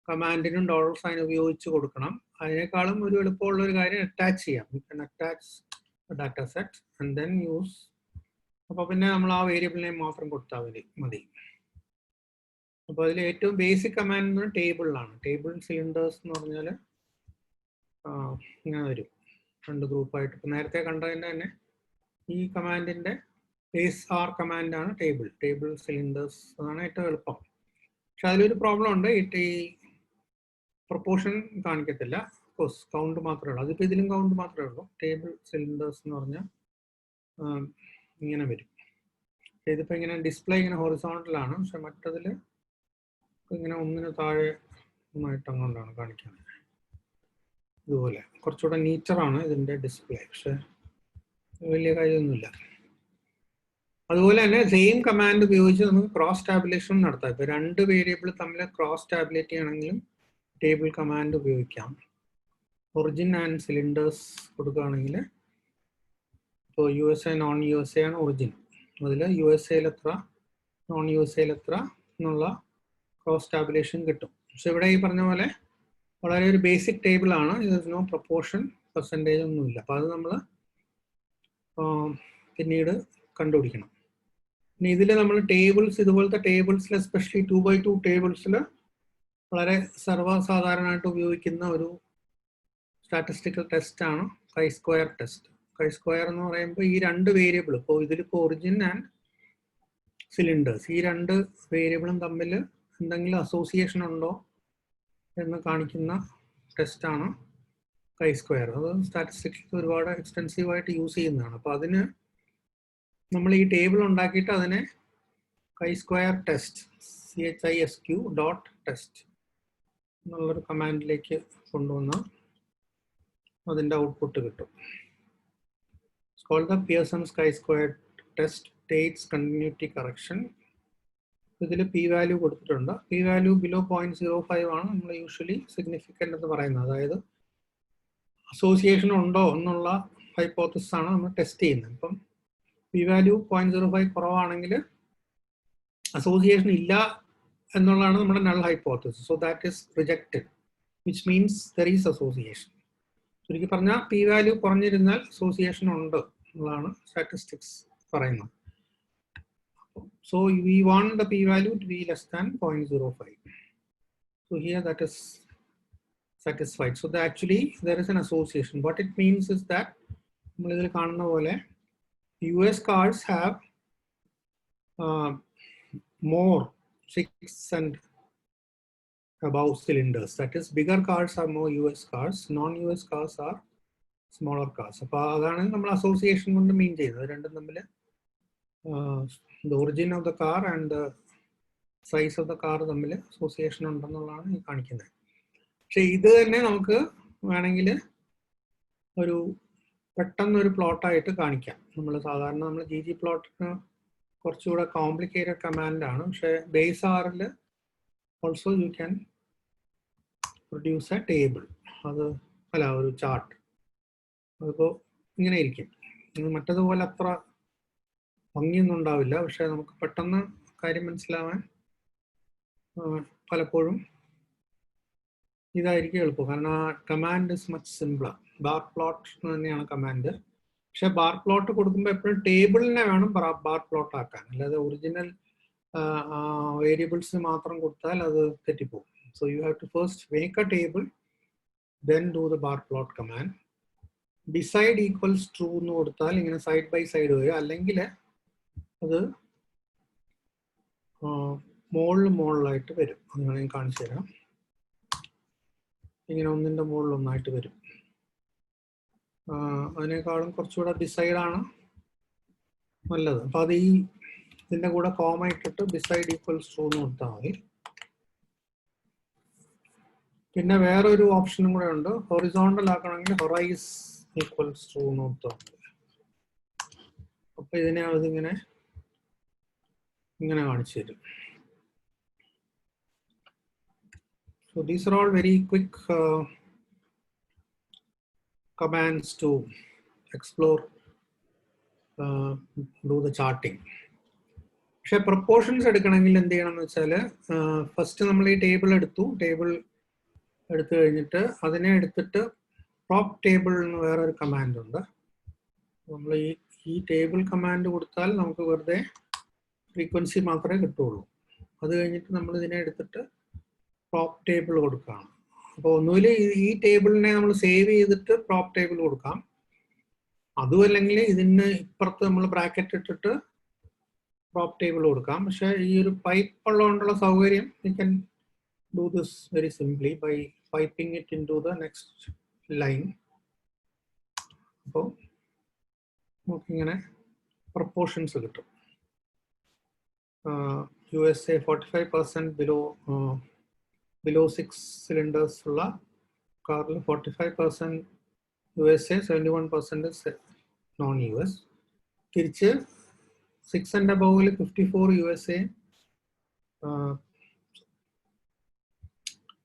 കമാൻഡിനും $സൈൻ ഉപയോഗിച്ച് കൊടുക്കണം. അതിനേക്കാളും ഒരു എളുപ്പമുള്ള ഒരു കാര്യം അറ്റാച്ച് ചെയ്യാം. You can attach data set and then use. അപ്പോൾ പിന്നെ നമ്മൾ ആ വേരിയബിൾ നെയിം മാത്രം കൊടുത്താൽ മതി. അപ്പോൾ അതിൽ ഏറ്റവും ബേസിക് കമാൻഡ് ടേബിളിലാണ്. ടേബിൾ സിലിണ്ടേഴ്സ് എന്ന് പറഞ്ഞാൽ ഇങ്ങനെ വരും, 2 ഗ്രൂപ്പായിട്ട്. ഇപ്പം നേരത്തെ കണ്ടതിൻ്റെ തന്നെ ഈ കമാൻഡിൻ്റെ ബേസ് ആർ കമാൻഡാണ് ടേബിൾ സിലിണ്ടേഴ്സ്. അതാണ് ഏറ്റവും എളുപ്പം. പക്ഷെ അതിലൊരു പ്രോബ്ലം ഉണ്ട്, ഈ പ്രൊപ്പോർഷൻ കാണിക്കത്തില്ല. കോഴ്സ് കൗണ്ട് മാത്രമേ ഉള്ളൂ. അതിപ്പോൾ ഇതിലും കൗണ്ട് മാത്രമേ ഉള്ളൂ. ടേബിൾ സിലിണ്ടേഴ്സ് എന്ന് പറഞ്ഞാൽ ഇങ്ങനെ വരും. ഇതിപ്പോൾ ഇങ്ങനെ ഡിസ്പ്ലേ ഇങ്ങനെ ഹൊറിസോണ്ടലാണ്, പക്ഷെ മറ്റതിൽ ഇങ്ങനെ ഒന്നിന് താഴെ ഒന്നായിട്ട് അങ്ങോട്ടാണ് കാണിക്കുന്നത്. ഇതുപോലെ കുറച്ചുകൂടെ നീറ്ററാണ് ഇതിൻ്റെ ഡിസ്പ്ലേ, പക്ഷെ വലിയ കാര്യമൊന്നുമില്ല. അതുപോലെ തന്നെ സെയിം കമാൻഡ് ഉപയോഗിച്ച് നമുക്ക് ക്രോസ് ടാബുലേഷൻ നടത്താം. ഇപ്പോൾ 2 വേരിയബിൾ തമ്മിൽ ക്രോസ് ടാബുലേറ്റ് ചെയ്യണമെങ്കിലും ടേബിൾ കമാൻഡ് ഉപയോഗിക്കാം. ഒറിജിൻ ആൻഡ് സിലിണ്ടേഴ്സ് കൊടുക്കുകയാണെങ്കിൽ ഇപ്പോൾ USA നോൺ USA ആണ് ഒറിജിൻ. അതിൽ USA എത്ര നോൺ USA എത്ര എന്നുള്ള ക്രോസ് ടാബുലേഷൻ കിട്ടും. പക്ഷെ ഇവിടെ ഈ പറഞ്ഞ പോലെ വളരെ ഒരു ബേസിക് ടേബിളാണ്. ഇത് നോ പ്രൊപ്പോർഷൻ പെർസെൻറ്റേജ് ഒന്നുമില്ല. അപ്പോൾ അത് നമ്മൾ പിന്നീട് കണ്ടുപിടിക്കണം. ഇനി ഇതിൽ നമ്മൾ ടേബിൾസ്, ഇതുപോലത്തെ ടേബിൾസിൽ എസ്പെഷ്യലി 2x2 ടേബിൾസിൽ വളരെ സർവ്വസാധാരണമായിട്ട് ഉപയോഗിക്കുന്ന ഒരു സ്റ്റാറ്റിസ്റ്റിക്കൽ ടെസ്റ്റാണ് chi-square ടെസ്റ്റ്. chi-square എന്ന് പറയുമ്പോൾ ഈ 2 വേരിയബിൾ, ഇപ്പോൾ ഇതിലിപ്പോൾ ഒറിജിൻ ആൻഡ് സിലിണ്ടേഴ്സ്, ഈ 2 വേരിയബിളും തമ്മിൽ എന്തെങ്കിലും അസോസിയേഷൻ ഉണ്ടോ എന്ന് കാണിക്കുന്ന ടെസ്റ്റാണ് chi-square. അത് സ്റ്റാറ്റിസ്റ്റിക്സ് ഒരുപാട് എക്സ്റ്റെൻസീവായിട്ട് യൂസ് ചെയ്യുന്നതാണ്. അപ്പോൾ അതിന് നമ്മൾ ഈ ടേബിൾ ഉണ്ടാക്കിയിട്ട് അതിനെ chi-square ടെസ്റ്റ് CHISQ.test എന്നുള്ളൊരു കമാൻഡിലേക്ക് കൊണ്ടുവന്നാൽ അതിൻ്റെ ഔട്ട്പുട്ട് കിട്ടും. It's called the Pearson's chi-square test, states continuity correction. ഇതിൽ പി വാല്യൂ കൊടുത്തിട്ടുണ്ട്. പി വാല്യൂ ബിലോ 0.05 ആണ് നമ്മൾ യൂഷ്വലി സിഗ്നിഫിക്കൻ്റ് എന്ന് പറയുന്നത്. അതായത് അസോസിയേഷൻ ഉണ്ടോ എന്നുള്ള ഹൈപ്പോത്തസിസ് ആണ് നമ്മൾ ടെസ്റ്റ് ചെയ്യുന്നത്. ഇപ്പം പി വാല്യൂ 0.05 കുറവാണെങ്കിൽ അസോസിയേഷൻ ഇല്ല എന്നുള്ളതാണ് നമ്മുടെ null hypothesis. So that is rejected, which means there is association. ചുരുക്കി പറഞ്ഞാൽ പി വാല്യൂ കുറഞ്ഞിരുന്നാൽ അസോസിയേഷൻ ഉണ്ട് എന്നുള്ളതാണ് സ്റ്റാറ്റിസ്റ്റിക്സ് പറയുന്നത്. So we want the p-value to be less than 0.05. So here that is satisfied. So actually there is an association. What it means is that US cars have more 6 and above cylinders. That is, bigger cars are more US cars. Non-US cars are smaller cars. So that's the association mean the origin of the car and the size of the car തമ്മിൽ association ഉണ്ടെന്നുള്ളതാണ് ഈ കാണിക്കുന്നത്. പക്ഷെ ഇത് തന്നെ നമുക്ക് വേണമെങ്കിൽ ഒരു പെട്ടെന്നൊരു പ്ലോട്ടായിട്ട് കാണിക്കാം. സാധാരണ നമ്മൾ GG പ്ലോട്ടിന് കുറച്ചുകൂടെ കോംപ്ലിക്കേറ്റഡ് കമാൻഡാണ്. പക്ഷെ ബേസ് ആറിൽ also you can produce A table, ഒരു ചാർട്ട്. അതിപ്പോൾ ഇങ്ങനെ ഇരിക്കും. മറ്റതുപോലെ അത്ര ഭംഗിയൊന്നും ഉണ്ടാവില്ല, പക്ഷെ നമുക്ക് പെട്ടെന്ന് കാര്യം മനസ്സിലാവാൻ പലപ്പോഴും ഇതായിരിക്കും എളുപ്പം. കാരണം ആ command is much simpler. Bar plot തന്നെയാണ് കമാൻഡ്. പക്ഷെ ബാർ പ്ലോട്ട് കൊടുക്കുമ്പോൾ എപ്പോഴും ടേബിളിനെ വേണം ബാർ പ്ലോട്ട് ആക്കാൻ, അല്ലാതെ ഒറിജിനൽ വേരിയബിൾസ് മാത്രം കൊടുത്താൽ അത് തെറ്റിപ്പോകും. So you have to first make a table, then do the bar plot command. Beside equals true എന്ന് കൊടുത്താൽ ഇങ്ങനെ സൈഡ് ബൈ സൈഡ് വരും. അല്ലെങ്കിൽ അത് മുകളിലായിട്ട് വരും. അങ്ങനെ ഞാൻ കാണിച്ചു തരാം. ഇങ്ങനെ ഒന്നിൻ്റെ മുകളിൽ ഒന്നായിട്ട് വരും. അതിനേക്കാളും കുറച്ചുകൂടെ ഡിസൈഡാണ് നല്ലത്. അപ്പോൾ അത് ഇതിൻ്റെ കൂടെ കോമ ഇട്ടിട്ട് ഡിസൈഡ് ഈക്വൽസ് ട്രൂ എന്ന് കൊടുത്താൽ മതി. പിന്നെ വേറൊരു ഓപ്ഷനും കൂടെ ഉണ്ട്. ഹൊറിസോണ്ടൽ ആക്കണമെങ്കിൽ ഹൊറൈസ് ഈക്വൽസ് ട്രൂ എന്ന് കൊടുത്താൽ മതി. അപ്പോൾ ഇതിനെ ഇങ്ങനെ കാണിച്ചു തരും. So these are all very quick commands to explore, do the charting. പക്ഷെ പ്രൊപ്പോർഷൻസ് എടുക്കണമെങ്കിൽ എന്ത് ചെയ്യണം എന്ന് വെച്ചാൽ ഫസ്റ്റ് നമ്മൾ ഈ ടേബിൾ എടുത്തു കഴിഞ്ഞിട്ട് അതിനെ എടുത്തിട്ട് prop table എന്ന് വേറൊരു കമാൻഡ് ഉണ്ട്. നമ്മൾ ഈ ടേബിൾ കമാൻഡ് കൊടുത്താൽ നമുക്ക് വെറുതെ ഫ്രീക്വൻസി മാത്രമേ കിട്ടുള്ളൂ. അത് കഴിഞ്ഞിട്ട് നമ്മൾ ഇതിനെ എടുത്തിട്ട് prop table കൊടുക്കുകയാണ്. അപ്പോൾ ഒന്നുകിൽ ഈ ടേബിളിനെ നമ്മൾ സേവ് ചെയ്തിട്ട് prop table കൊടുക്കാം, അതും അല്ലെങ്കിൽ ഇതിന് ഇപ്പുറത്ത് നമ്മൾ ബ്രാക്കറ്റ് ഇട്ടിട്ട് prop table കൊടുക്കാം. പക്ഷെ ഈ ഒരു പൈപ്പ് ഉള്ളതുകൊണ്ടുള്ള സൗകര്യം you can do this very simply by piping it into the next line. അപ്പോൾ നമുക്കിങ്ങനെ പ്രൊപ്പോർഷൻസ് കിട്ടും. USA 45% below 6 cylinders ഉള്ള കാറിൽ 45% USA, 71% നോൺ US. തിരിച്ച് 6 and above 54 USA.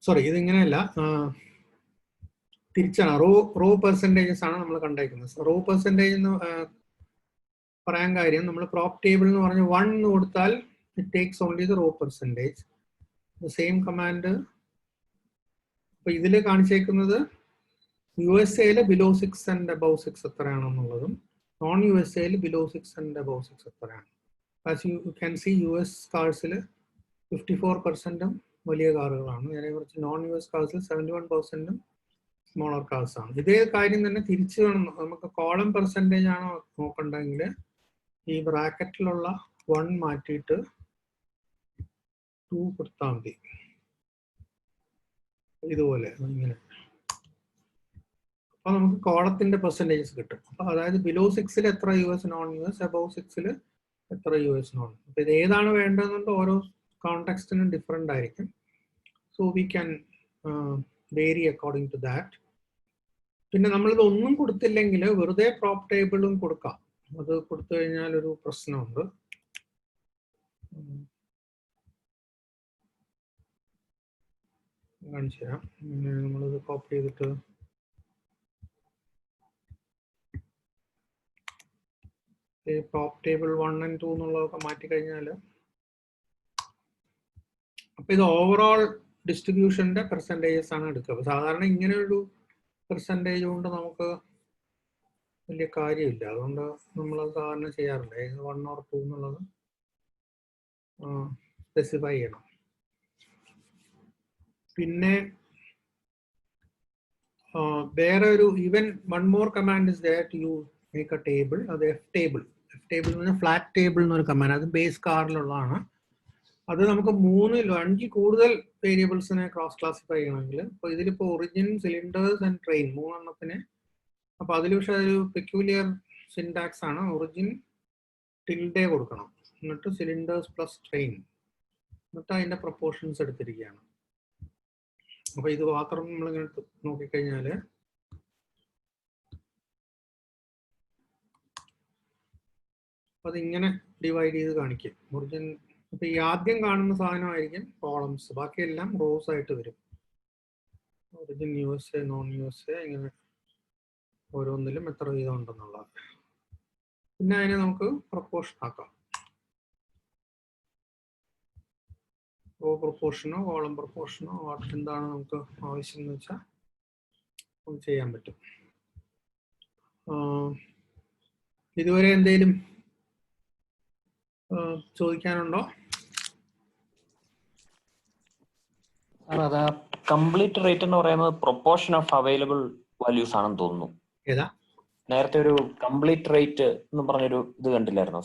സോറി, ഇതിങ്ങനെയല്ല, തിരിച്ചാണ്. റോ പെർസെൻറ്റേജസ് ആണ് നമ്മൾ കണ്ടേക്കുന്നത്. റോ പെർസെൻറ്റേജ് എന്ന് പറയാൻ കാര്യം, നമ്മൾ prop table എന്ന് പറഞ്ഞ് 1 എന്ന് കൊടുത്താൽ it takes only the row percentage. The same command ഇപ്പൊ ഇതിൽ കാണിച്ചേക്കുന്നത് USA-ൽ below 6 and above 6 എത്രയാണെന്നുള്ളതും നോൺ USA-ൽ below 6 and above 6 എത്രയാണ്. As you can see, US cars-ൽ 54% വലിയ കാറുകളാണ്, നേരെ കുറച്ച് നോൺ US cars-ൽ 71% സ്മോളർ കാർസ് ആണ്. ഇതേ കാര്യം തന്നെ തിരിച്ചു വേണം. നമുക്ക് കോളം പെർസെൻറ്റേജ് ആണ് നോക്കണ്ടെങ്കിൽ ഈ ബ്രാക്കറ്റിലുള്ള 1 മാറ്റിയിട്ട് 2 കൊടുത്താൽ മതി. ഇതുപോലെ ഇങ്ങനെ. അപ്പൊ നമുക്ക് കോളത്തിന്റെ പെർസെൻറ്റേജസ് കിട്ടും. അപ്പൊ അതായത് ബിലോ 6-ൽ എത്ര US നോൺ US, അബവ് 6-ൽ എത്ര US നോൺ. അപ്പൊ ഇത് ഏതാണ് വേണ്ടതെന്നുണ്ട് ഓരോ കോണ്ടെക്സ്റ്റിനും ഡിഫറെന്റ് ആയിരിക്കും. So we can vary according to that. പിന്നെ നമ്മളിത് ഒന്നും കൊടുത്തില്ലെങ്കിൽ വെറുതെ prop ടേബിളും കൊടുക്കാം. അത് കൊടുത്തു കഴിഞ്ഞാൽ ഒരു പ്രശ്നമുണ്ട്. കാണിച്ചു തരാം. നമ്മളിത് കോപ്പി ചെയ്തിട്ട് prop table 1 and 2 എന്നുള്ളതൊക്കെ മാറ്റി കഴിഞ്ഞാൽ, അപ്പൊ ഇത് ഓവറോൾ ഡിസ്ട്രിബ്യൂഷന്റെ പെർസെൻറ്റേജസ് ആണ് എടുക്കുക. അപ്പൊ സാധാരണ ഇങ്ങനെ ഒരു പെർസെൻറ്റേജ് കൊണ്ട് നമുക്ക് വലിയ കാര്യമില്ല. അതുകൊണ്ട് നമ്മൾ സാധാരണ ചെയ്യാറില്ല. 1 or 2 എന്നുള്ളത് സ്പെസിഫൈ ചെയ്യണം. പിന്നെ വേറെ ഒരു even one more command is that you make a table. അത് F ടേബിൾ എന്ന് പറഞ്ഞാൽ ഫ്ലാറ്റ് ടേബിൾ എന്നൊരു കമാൻഡ്. അത് ബേസ് കാറിലുള്ളതാണ്. അത് നമുക്ക് 3-5 കൂടുതൽ വേരിയബിൾസിനെ ക്രോസ് ക്ലാസിഫൈ ചെയ്യണമെങ്കിൽ, ഇപ്പോൾ ഇതിലിപ്പോൾ ഒറിജിൻ, സിലിണ്ടേഴ്സ് ആൻഡ് ട്രെയിൻ 3 എണ്ണത്തിന്. അപ്പൊ അതിൽ പക്ഷെ ഒരു പെക്യൂലിയർ സിൻടാക്സ് ആണ്. ഒറിജിൻ ടിൽഡേ കൊടുക്കണം, എന്നിട്ട് സിലിണ്ടേഴ്സ് പ്ലസ് ട്രെയിൻ, എന്നിട്ട് അതിന്റെ പ്രൊപ്പോർഷൻസ് എടുത്തിരിക്കുകയാണ്. അപ്പൊ ഇത് മാത്രം നമ്മളിങ്ങനെ നോക്കിക്കഴിഞ്ഞാല് അതിങ്ങനെ ഡിവൈഡ് ചെയ്ത് കാണിക്കും. ഒറിജിൻ അപ്പൊ ഈ ആദ്യം കാണുന്ന സാധനമായിരിക്കും കോളംസ്, ബാക്കിയെല്ലാം റോസ് ആയിട്ട് വരും. ഒറിജിൻ USA, നോൺ USA, ഇങ്ങനെ ഓരോന്നിലും എത്ര വീതം ഉണ്ടെന്നുള്ളത്. പിന്നെ അതിനെ നമുക്ക് പ്രൊപ്പോർഷൻ ആക്കാം. റോ പ്രൊപ്പോർഷനോ കോളം പ്രൊപ്പോർഷനോ എന്താണ് നമുക്ക് ആവശ്യം എന്ന് വെച്ചാൽ നമുക്ക് ചെയ്യാൻ പറ്റും. ഇതുവരെ എന്തെങ്കിലും ചോദിക്കാനുണ്ടോ? അത് കംപ്ലീറ്റ് റേറ്റ് എന്ന് പറയുന്നത് പ്രൊപ്പോർഷൻ ഓഫ് അവൈലബിൾ വാല്യൂസ് ആണെന്ന് തോന്നുന്നു. ഏതാ? നേരത്തെ ഒരു കംപ്ലീറ്റ് റേറ്റ് എന്ന് പറഞ്ഞൊരു ഇത് കണ്ടില്ലായിരുന്നു.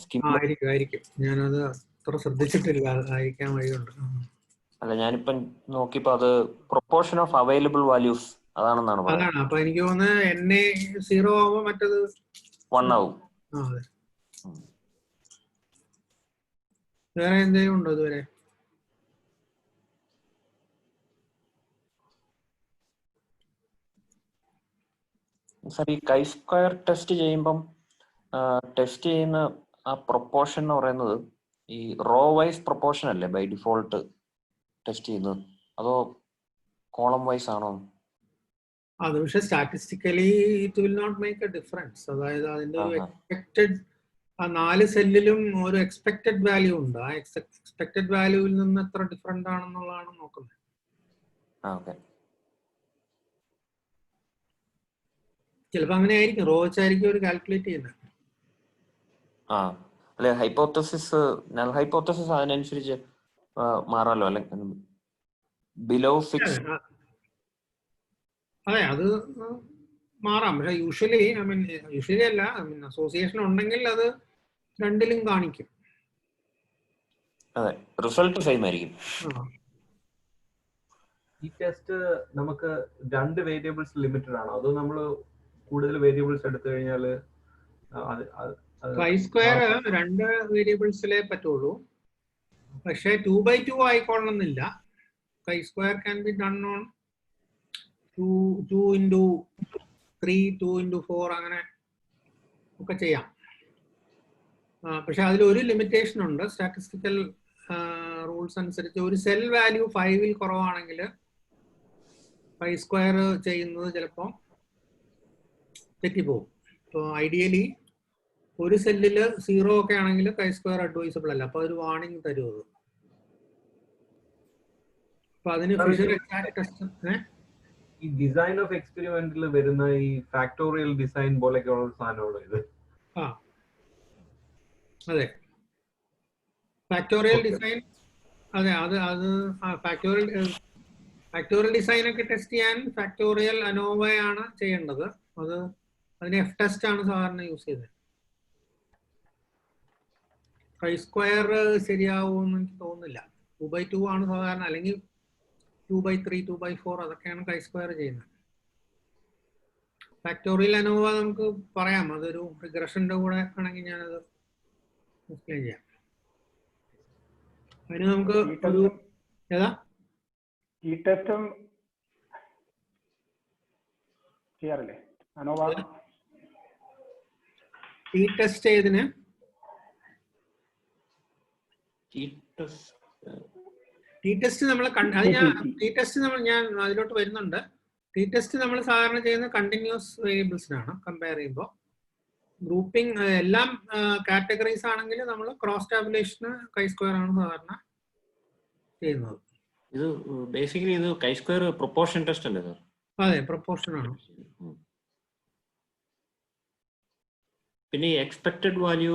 ആയിരിക്കും. ഞാനത് അത്ര ശ്രദ്ധിച്ചിട്ടില്ല. അയക്കാൻ വഴിയുണ്ട്. അല്ല, ഞാനിപ്പം നോക്കിയപ്പോ അത് പ്രൊപ്പോർഷൻ ഓഫ് അവൈലബിൾ വാല്യൂസ് അതാണെന്നാണ് പറയുന്നത്. അപ്പൊ എനിക്ക് തോന്നുന്നത് NA 0 ആവുമ്പോ മറ്റത് 1 ആവും. അതെ. വേറെ എന്തെങ്കിലും ഉണ്ടോ ഇതുവരെ? സാർ, ഈ കൈ സ്ക്വയർ ടെസ്റ്റ് ചെയ്യുമ്പം ടെസ്റ്റ് ചെയ്യുന്ന ആ പ്രൊപ്പോർഷൻ എന്ന് പറയുന്നത് ഈ റോ വൈസ് പ്രൊപ്പോർഷൻ അല്ലേ ബൈ ഡിഫോൾട്ട് ടെസ്റ്റ് ചെയ്യുന്നത്, അതോ കോളം വൈസ് ആണോ? അത് പക്ഷെ statistically it will not make a difference. അതായത് അതിന്റെ ഒരു ആഹാ. എക്സ്പെക്റ്റഡ് ആ 4 സെല്ലിലും ഒരു എക്സ്പെക്റ്റഡ് വാല്യൂ ഉണ്ട്. ആ എക്സ്പെക്റ്റഡ് വാല്യൂവിൽ നിന്ന് എത്ര ഡിഫറെന്റ് ആണെന്നുള്ളതാണ് നോക്കുന്നത്. ഓക്കെ. ചിലപ്പോൾ അങ്ങനെ ആയിരിക്കും, റോ വെച്ചായിരിക്കും ഒരു കാൽക്കുലേറ്റ് ചെയ്യുന്നത്. ആ അല്ലെ, ഹൈപ്പോത്തസിസ് നൾ ഹൈപ്പോത്തസിസ് അതിനനുസരിച്ച് മാറാലോ, അല്ലെ ബിലോ ഫിക്സ്. അതെ, അത് മാറാം. പക്ഷെ യൂഷ്വലി യൂഷ്വലി അല്ല, അസോസിയേഷൻ ഉണ്ടെങ്കിൽ അത് രണ്ടിലും കാണിക്കും. അതെ, റിസൾട്ട് സെയിം ആയിരിക്കും. ഈ ടെസ്റ്റ് നമുക്ക് 2 വേരിയബിൾസ് ലിമിറ്റഡ് ആണോ, അതോ നമ്മൾ കൂടുതൽ വേരിയബിൾസ് എടുത്തു കഴിഞ്ഞാൽ Chi square 2 വേരിയബിൾസിലേ പറ്റുള്ളൂ. പക്ഷെ 2x2 ആയിക്കൊള്ളണമെന്നില്ല. Chi square can be done on 2 into 3, 2 into 4 അങ്ങനെ ഒക്കെ ചെയ്യാം. പക്ഷെ അതിലൊരു ലിമിറ്റേഷൻ ഉണ്ട്. സ്റ്റാറ്റിസ്റ്റിക്കൽ റൂൾസ് അനുസരിച്ച് ഒരു സെൽ വാല്യൂ 5ൽ കുറവാണെങ്കിൽ Chi square ചെയ്യുന്നത് ചിലപ്പോൾ തെറ്റിപ്പോകും. ഇപ്പോൾ ഐഡിയലി ഒരു സെല്ലില് 0 ഒക്കെ ആണെങ്കിൽ Chi square അഡ്വൈസബിൾ അല്ല. അപ്പൊ ഒരു വാർണിംഗ് തരും അത്. അപ്പൊ അതിന് ഫിഷർ എക്സാക്ട് ടെസ്റ്റ് ഈ ഡിസൈൻ ഓഫ് എക്സ്പെരിമെന്റിൽ വരുന്ന ഈ ഫാക്ടോറിയൽ ഡിസൈൻ പോലെയൊക്കെ ഉള്ള സാധനമാണോ ഇത്? അതെ, ഫാക്ടോറിയൽ ഡിസൈൻ. അതെ, അത് ഫാക്ടോറിയൽ ഡിസൈൻ ഒക്കെ ടെസ്റ്റ് ചെയ്യാൻ ഫാക്ടോറിയൽ അനോവയാണ് ചെയ്യേണ്ടത്. അതിന് F ടെസ്റ്റ് ആണ് സാധാരണ യൂസ് ചെയ്തത്. Chi square ശരിയാവുമെന്ന് എനിക്ക് തോന്നുന്നില്ല. 2x2 ആണ് സാധാരണ, അല്ലെങ്കിൽ 2x3, 2x4 അതൊക്കെയാണ് Chi square ചെയ്യുന്നത്. ഫാക്ടോറിയൽ അനോവ നമുക്ക് പറയാം, അതൊരു റിഗ്രഷന്റെ കൂടെ ആണെങ്കിൽ ഞാനത് എക്സ്പ്ലെയിൻ ചെയ്യാം. അതിന് നമുക്ക് ഏതാ ഈ ടെസ്റ്റും ചെയ്യാറില്ലേ അനോവ? ഈ ടെസ്റ്റ് ചെയ്തിന് ടി ടെസ്റ്റ് നമ്മൾ ഞാൻ അതിലോട്ട് വരുന്നുണ്ട്. ടി ടെസ്റ്റ് നമ്മൾ സാധാരണ ചെയ്യുന്ന കണ്ടിന്യൂസ് വേരിയബിൾസിനാണ്. കമ്പയർ ചെയ്യുമ്പോൾ ഗ്രൂപ്പിംഗ് എല്ലാം കാറ്റഗറീസ് ആണെങ്കിൽ നമ്മൾ ക്രോസ് ടാബുലേഷന് Chi square ആണ് സാധാരണ ചെയ്യുന്നത്. ഇത് ബേസിക്കലി ഇത് Chi square പ്രൊപ്പോർഷൻ ടെസ്റ്റ് അല്ലേ സാർ? അതെ, പ്രൊപ്പോർഷൻ ആണ്. പിന്നെ ഈ എക്സ്പെക്ടഡ് വാല്യൂ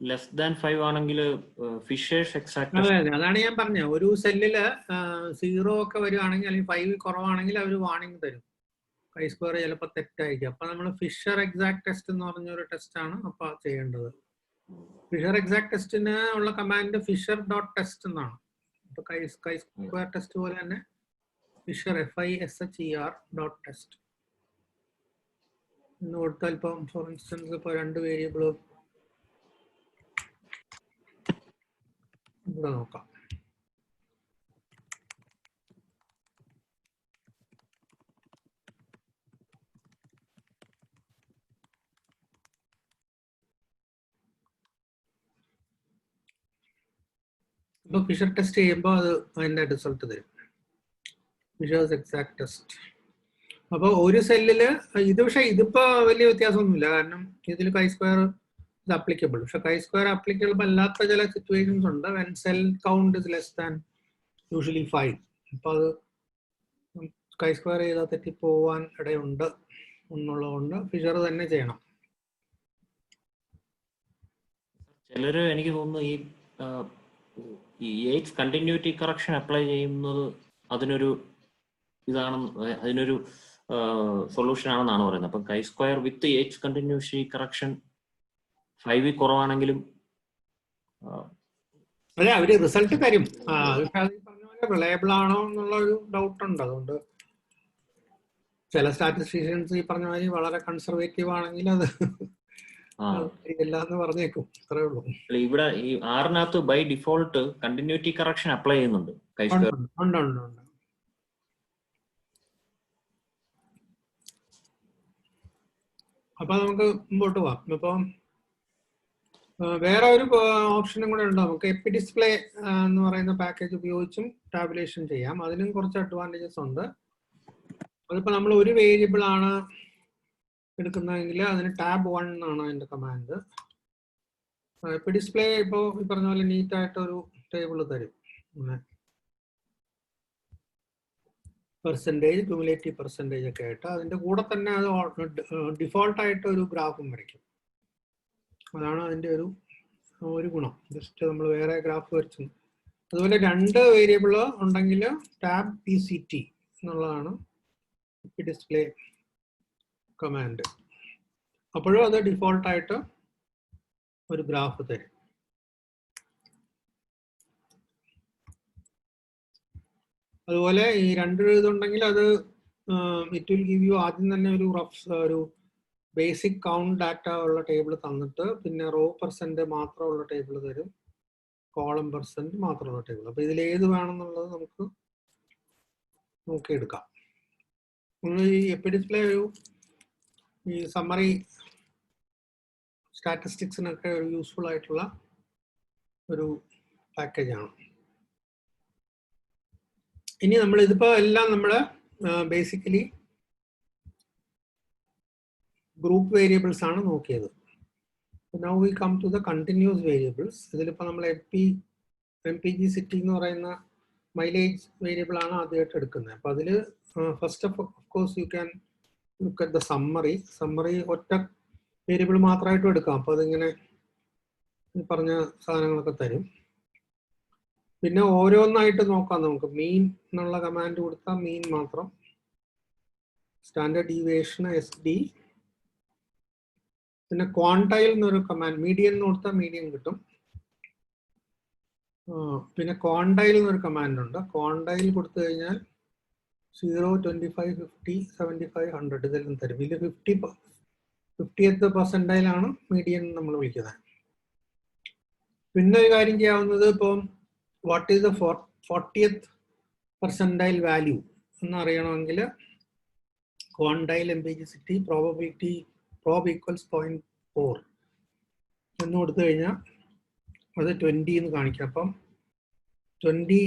ലെസ് ദാൻ 5 ആണെങ്കിൽ ഫിഷേഴ്സ് എക്സാക്ട്. അതെ, അതാണ് ഞാൻ പറഞ്ഞത്. ഒരു സെല്ലില് 0 ഒക്കെ വരുവാണെങ്കിൽ അല്ലെങ്കിൽ 5 കുറവാണെങ്കിൽ അവർ വാർണിംഗ് തരും. Chi square ചിലപ്പോൾ തെറ്റായിരിക്കും. അപ്പൊ നമ്മൾ ഫിഷർ എക്സാക്ട് ടെസ്റ്റ് എന്ന് പറഞ്ഞൊരു ടെസ്റ്റ് ആണ് അപ്പൊ ചെയ്യേണ്ടത്. ഫിഷർ എക്സാക്ട് ടെസ്റ്റിന് ഉള്ള കമാൻഡ് fisher.test എന്നാണ്. അപ്പൊ Chi square ടെസ്റ്റ് പോലെ തന്നെ fisher FISHER.test എന്ന് കൊടുത്താൽ ഇപ്പം ഫോർ ഇൻസ്റ്റൻസ് ഇപ്പൊ 2 വേരിയബിൾ ഇവിടെ നോക്കാം. ഇപ്പൊ ഫിഷർ ടെസ്റ്റ് ചെയ്യുമ്പോൾ അത് അതിന്റെ റിസൾട്ട് തരും. Fishers exact test. അപ്പോൾ ഒരു സെല്ലില് പക്ഷെ ഇതിപ്പോ വലിയ വ്യത്യാസമൊന്നുമില്ല. കാരണം ഇതിൽ Chi square is applicable. പക്ഷെ Chi square applicable അല്ലാത്ത ചില സിറ്റുവേഷൻസ് ഉണ്ട്. when cell count is less than usually 5. അപ്പൊ അത് Chi square ചെയ്താൽ തെറ്റിപ്പോവാൻ ഇടയുണ്ട് എന്നുള്ളതുകൊണ്ട് ഫിഷർ തന്നെ ചെയ്യണം. ചിലര് എനിക്ക് തോന്നുന്നു ഈ Yates കണ്ടിന്യൂറ്റി കറക്ഷൻ അപ്ലൈ ചെയ്യുന്നത് അതിനൊരു സൊല്യൂഷൻ ആണെന്നാണ് പറയുന്നത്. അപ്പൊ Chi square വിത്ത് Yates കണ്ടിന്യൂറ്റി കറക്ഷൻ 5 കുറവാണെങ്കിലും അതെ, അവര് റിസൾട്ട് തരും. റിലയബിൾ ആണോ എന്നുള്ള ഒരു ഡൗട്ട് ഉണ്ട്. അതുകൊണ്ട് ചില സ്റ്റാറ്റിസ്റ്റിഷ്യൻസ് ഈ പറഞ്ഞ മാതിരി വളരെ കൺസർവേറ്റീവ് ആണെങ്കിൽ അത് ഇല്ല എന്ന് പറഞ്ഞേക്കും. അത്രേ ഉള്ളൂ. ഇവിടെ ഈ ആറിനകത്ത് by default continuity correction apply ചെയ്യുന്നുണ്ട് Chi square. ഉണ്ട്. അപ്പൊ നമുക്ക് മുമ്പോട്ട് പോവാം. ഇപ്പം വേറെ ഒരു ഓപ്ഷനും കൂടെ ഉണ്ട്. നമുക്ക് എപ്പി ഡിസ്പ്ലേ എന്ന് പറയുന്ന പാക്കേജ് ഉപയോഗിച്ചും ടാബുലേഷൻ ചെയ്യാം. അതിനും കുറച്ച് അഡ്വാൻറ്റേജസ് ഉണ്ട്. അതിപ്പോൾ നമ്മൾ ഒരു വേരിയബിൾ ആണ് എടുക്കുന്നതെങ്കിൽ അതിന് tab 1 എന്നാണ് അതിൻ്റെ കമാൻഡ്. ഇപ്പോൾ ഡിസ്പ്ലേ ഇപ്പോൾ ഈ പറഞ്ഞ പോലെ നീറ്റായിട്ടൊരു ടേബിൾ തരും. പെർസെൻറ്റേജ്, ക്യുമുലേറ്റീവ് പെർസെൻറ്റേജ് ഒക്കെ ആയിട്ട് അതിൻ്റെ കൂടെ തന്നെ അത് ഡിഫോൾട്ടായിട്ട് ഒരു ഗ്രാഫും വരയ്ക്കും. അതാണ് അതിൻ്റെ ഒരു ഗുണം. ജസ്റ്റ് നമ്മൾ വേറെ ഗ്രാഫ് വരച്ചു. അതുപോലെ 2 വേരിയബിൾ ഉണ്ടെങ്കിൽ ടാബ് PCT എന്നുള്ളതാണ് ഡിസ്പ്ലേ കമാൻഡ്. അപ്പോഴും അത് ഡിഫോൾട്ടായിട്ട് ഒരു ഗ്രാഫ് തരും. അതുപോലെ ഈ 2 ഇതുണ്ടെങ്കിൽ അത് ഇറ്റ് വിൽ ഗിവ് യു ആദ്യം തന്നെ ഒരു ബേസിക് കൗണ്ട് ഡാറ്റ ഉള്ള ടേബിൾ തന്നിട്ട് പിന്നെ റോ പെർസെന്റ് മാത്രമുള്ള ടേബിൾ തരും, കോളം പെർസെന്റ് മാത്രമുള്ള ടേബിൾ. അപ്പൊ ഇതിൽ ഏത് വേണമെന്നുള്ളത് നമുക്ക് നോക്കിയെടുക്കാം. ഈ എപ്പി ഡിസ്പ്ലേ ഈ സമ്മറി സ്റ്റാറ്റിസ്റ്റിക്സിനൊക്കെ ഒരു യൂസ്ഫുൾ ആയിട്ടുള്ള ഒരു പാക്കേജാണ്. ഇനി നമ്മൾ ഇതിപ്പോൾ എല്ലാം നമ്മൾ ബേസിക്കലി ഗ്രൂപ്പ് വേരിയബിൾസ് ആണ് നോക്കിയത്. Now we come to the continuous variables. ഇതിലിപ്പോൾ നമ്മൾ MPG സിറ്റി എന്ന് പറയുന്ന മൈലേജ് വേരിയബിൾ ആണ് ആദ്യമായിട്ട് എടുക്കുന്നത്. അപ്പോൾ അതിൽ first of course you can look at the summary ഒറ്റ വേരിയബിൾ മാത്രമായിട്ടും എടുക്കാം. അപ്പോൾ അതിങ്ങനെ ഈ പറഞ്ഞ സാധനങ്ങളൊക്കെ തരും. പിന്നെ ഓരോന്നായിട്ട് നോക്കാം. നമുക്ക് മീൻ എന്നുള്ള കമാൻഡ് കൊടുത്താൽ മീൻ മാത്രം, സ്റ്റാൻഡേർഡ് ഡീവിയേഷൻ SD, പിന്നെ ക്വാണ്ടൈൽ എന്നൊരു കമാൻഡ്, മീഡിയൻ എന്ന് കൊടുത്താൽ മീഡിയൻ കിട്ടും. പിന്നെ ക്വാണ്ടൈൽ എന്നൊരു കമാൻഡ് ഉണ്ട്. ക്വാണ്ടൈൽ കൊടുത്തു കഴിഞ്ഞാൽ 0, 25, 50, 75, 100 ഇതെല്ലാം തരും. ഇതിൽ 50th പെർസെൻറ്റൈലാണ് മീഡിയൻ നമ്മൾ വിളിക്കുന്നത്. പിന്നെ ഒരു കാര്യം ചെയ്യാവുന്നത്, ഇപ്പം what is the 40th percentile value എന്നറിയണമെങ്കിൽ quantile MPG city probability prob equals 0.4 എന്ന് കൊടുത്തു കഴിഞ്ഞാൽ അത് 20 എന്ന് കാണിക്കാം. അപ്പം 20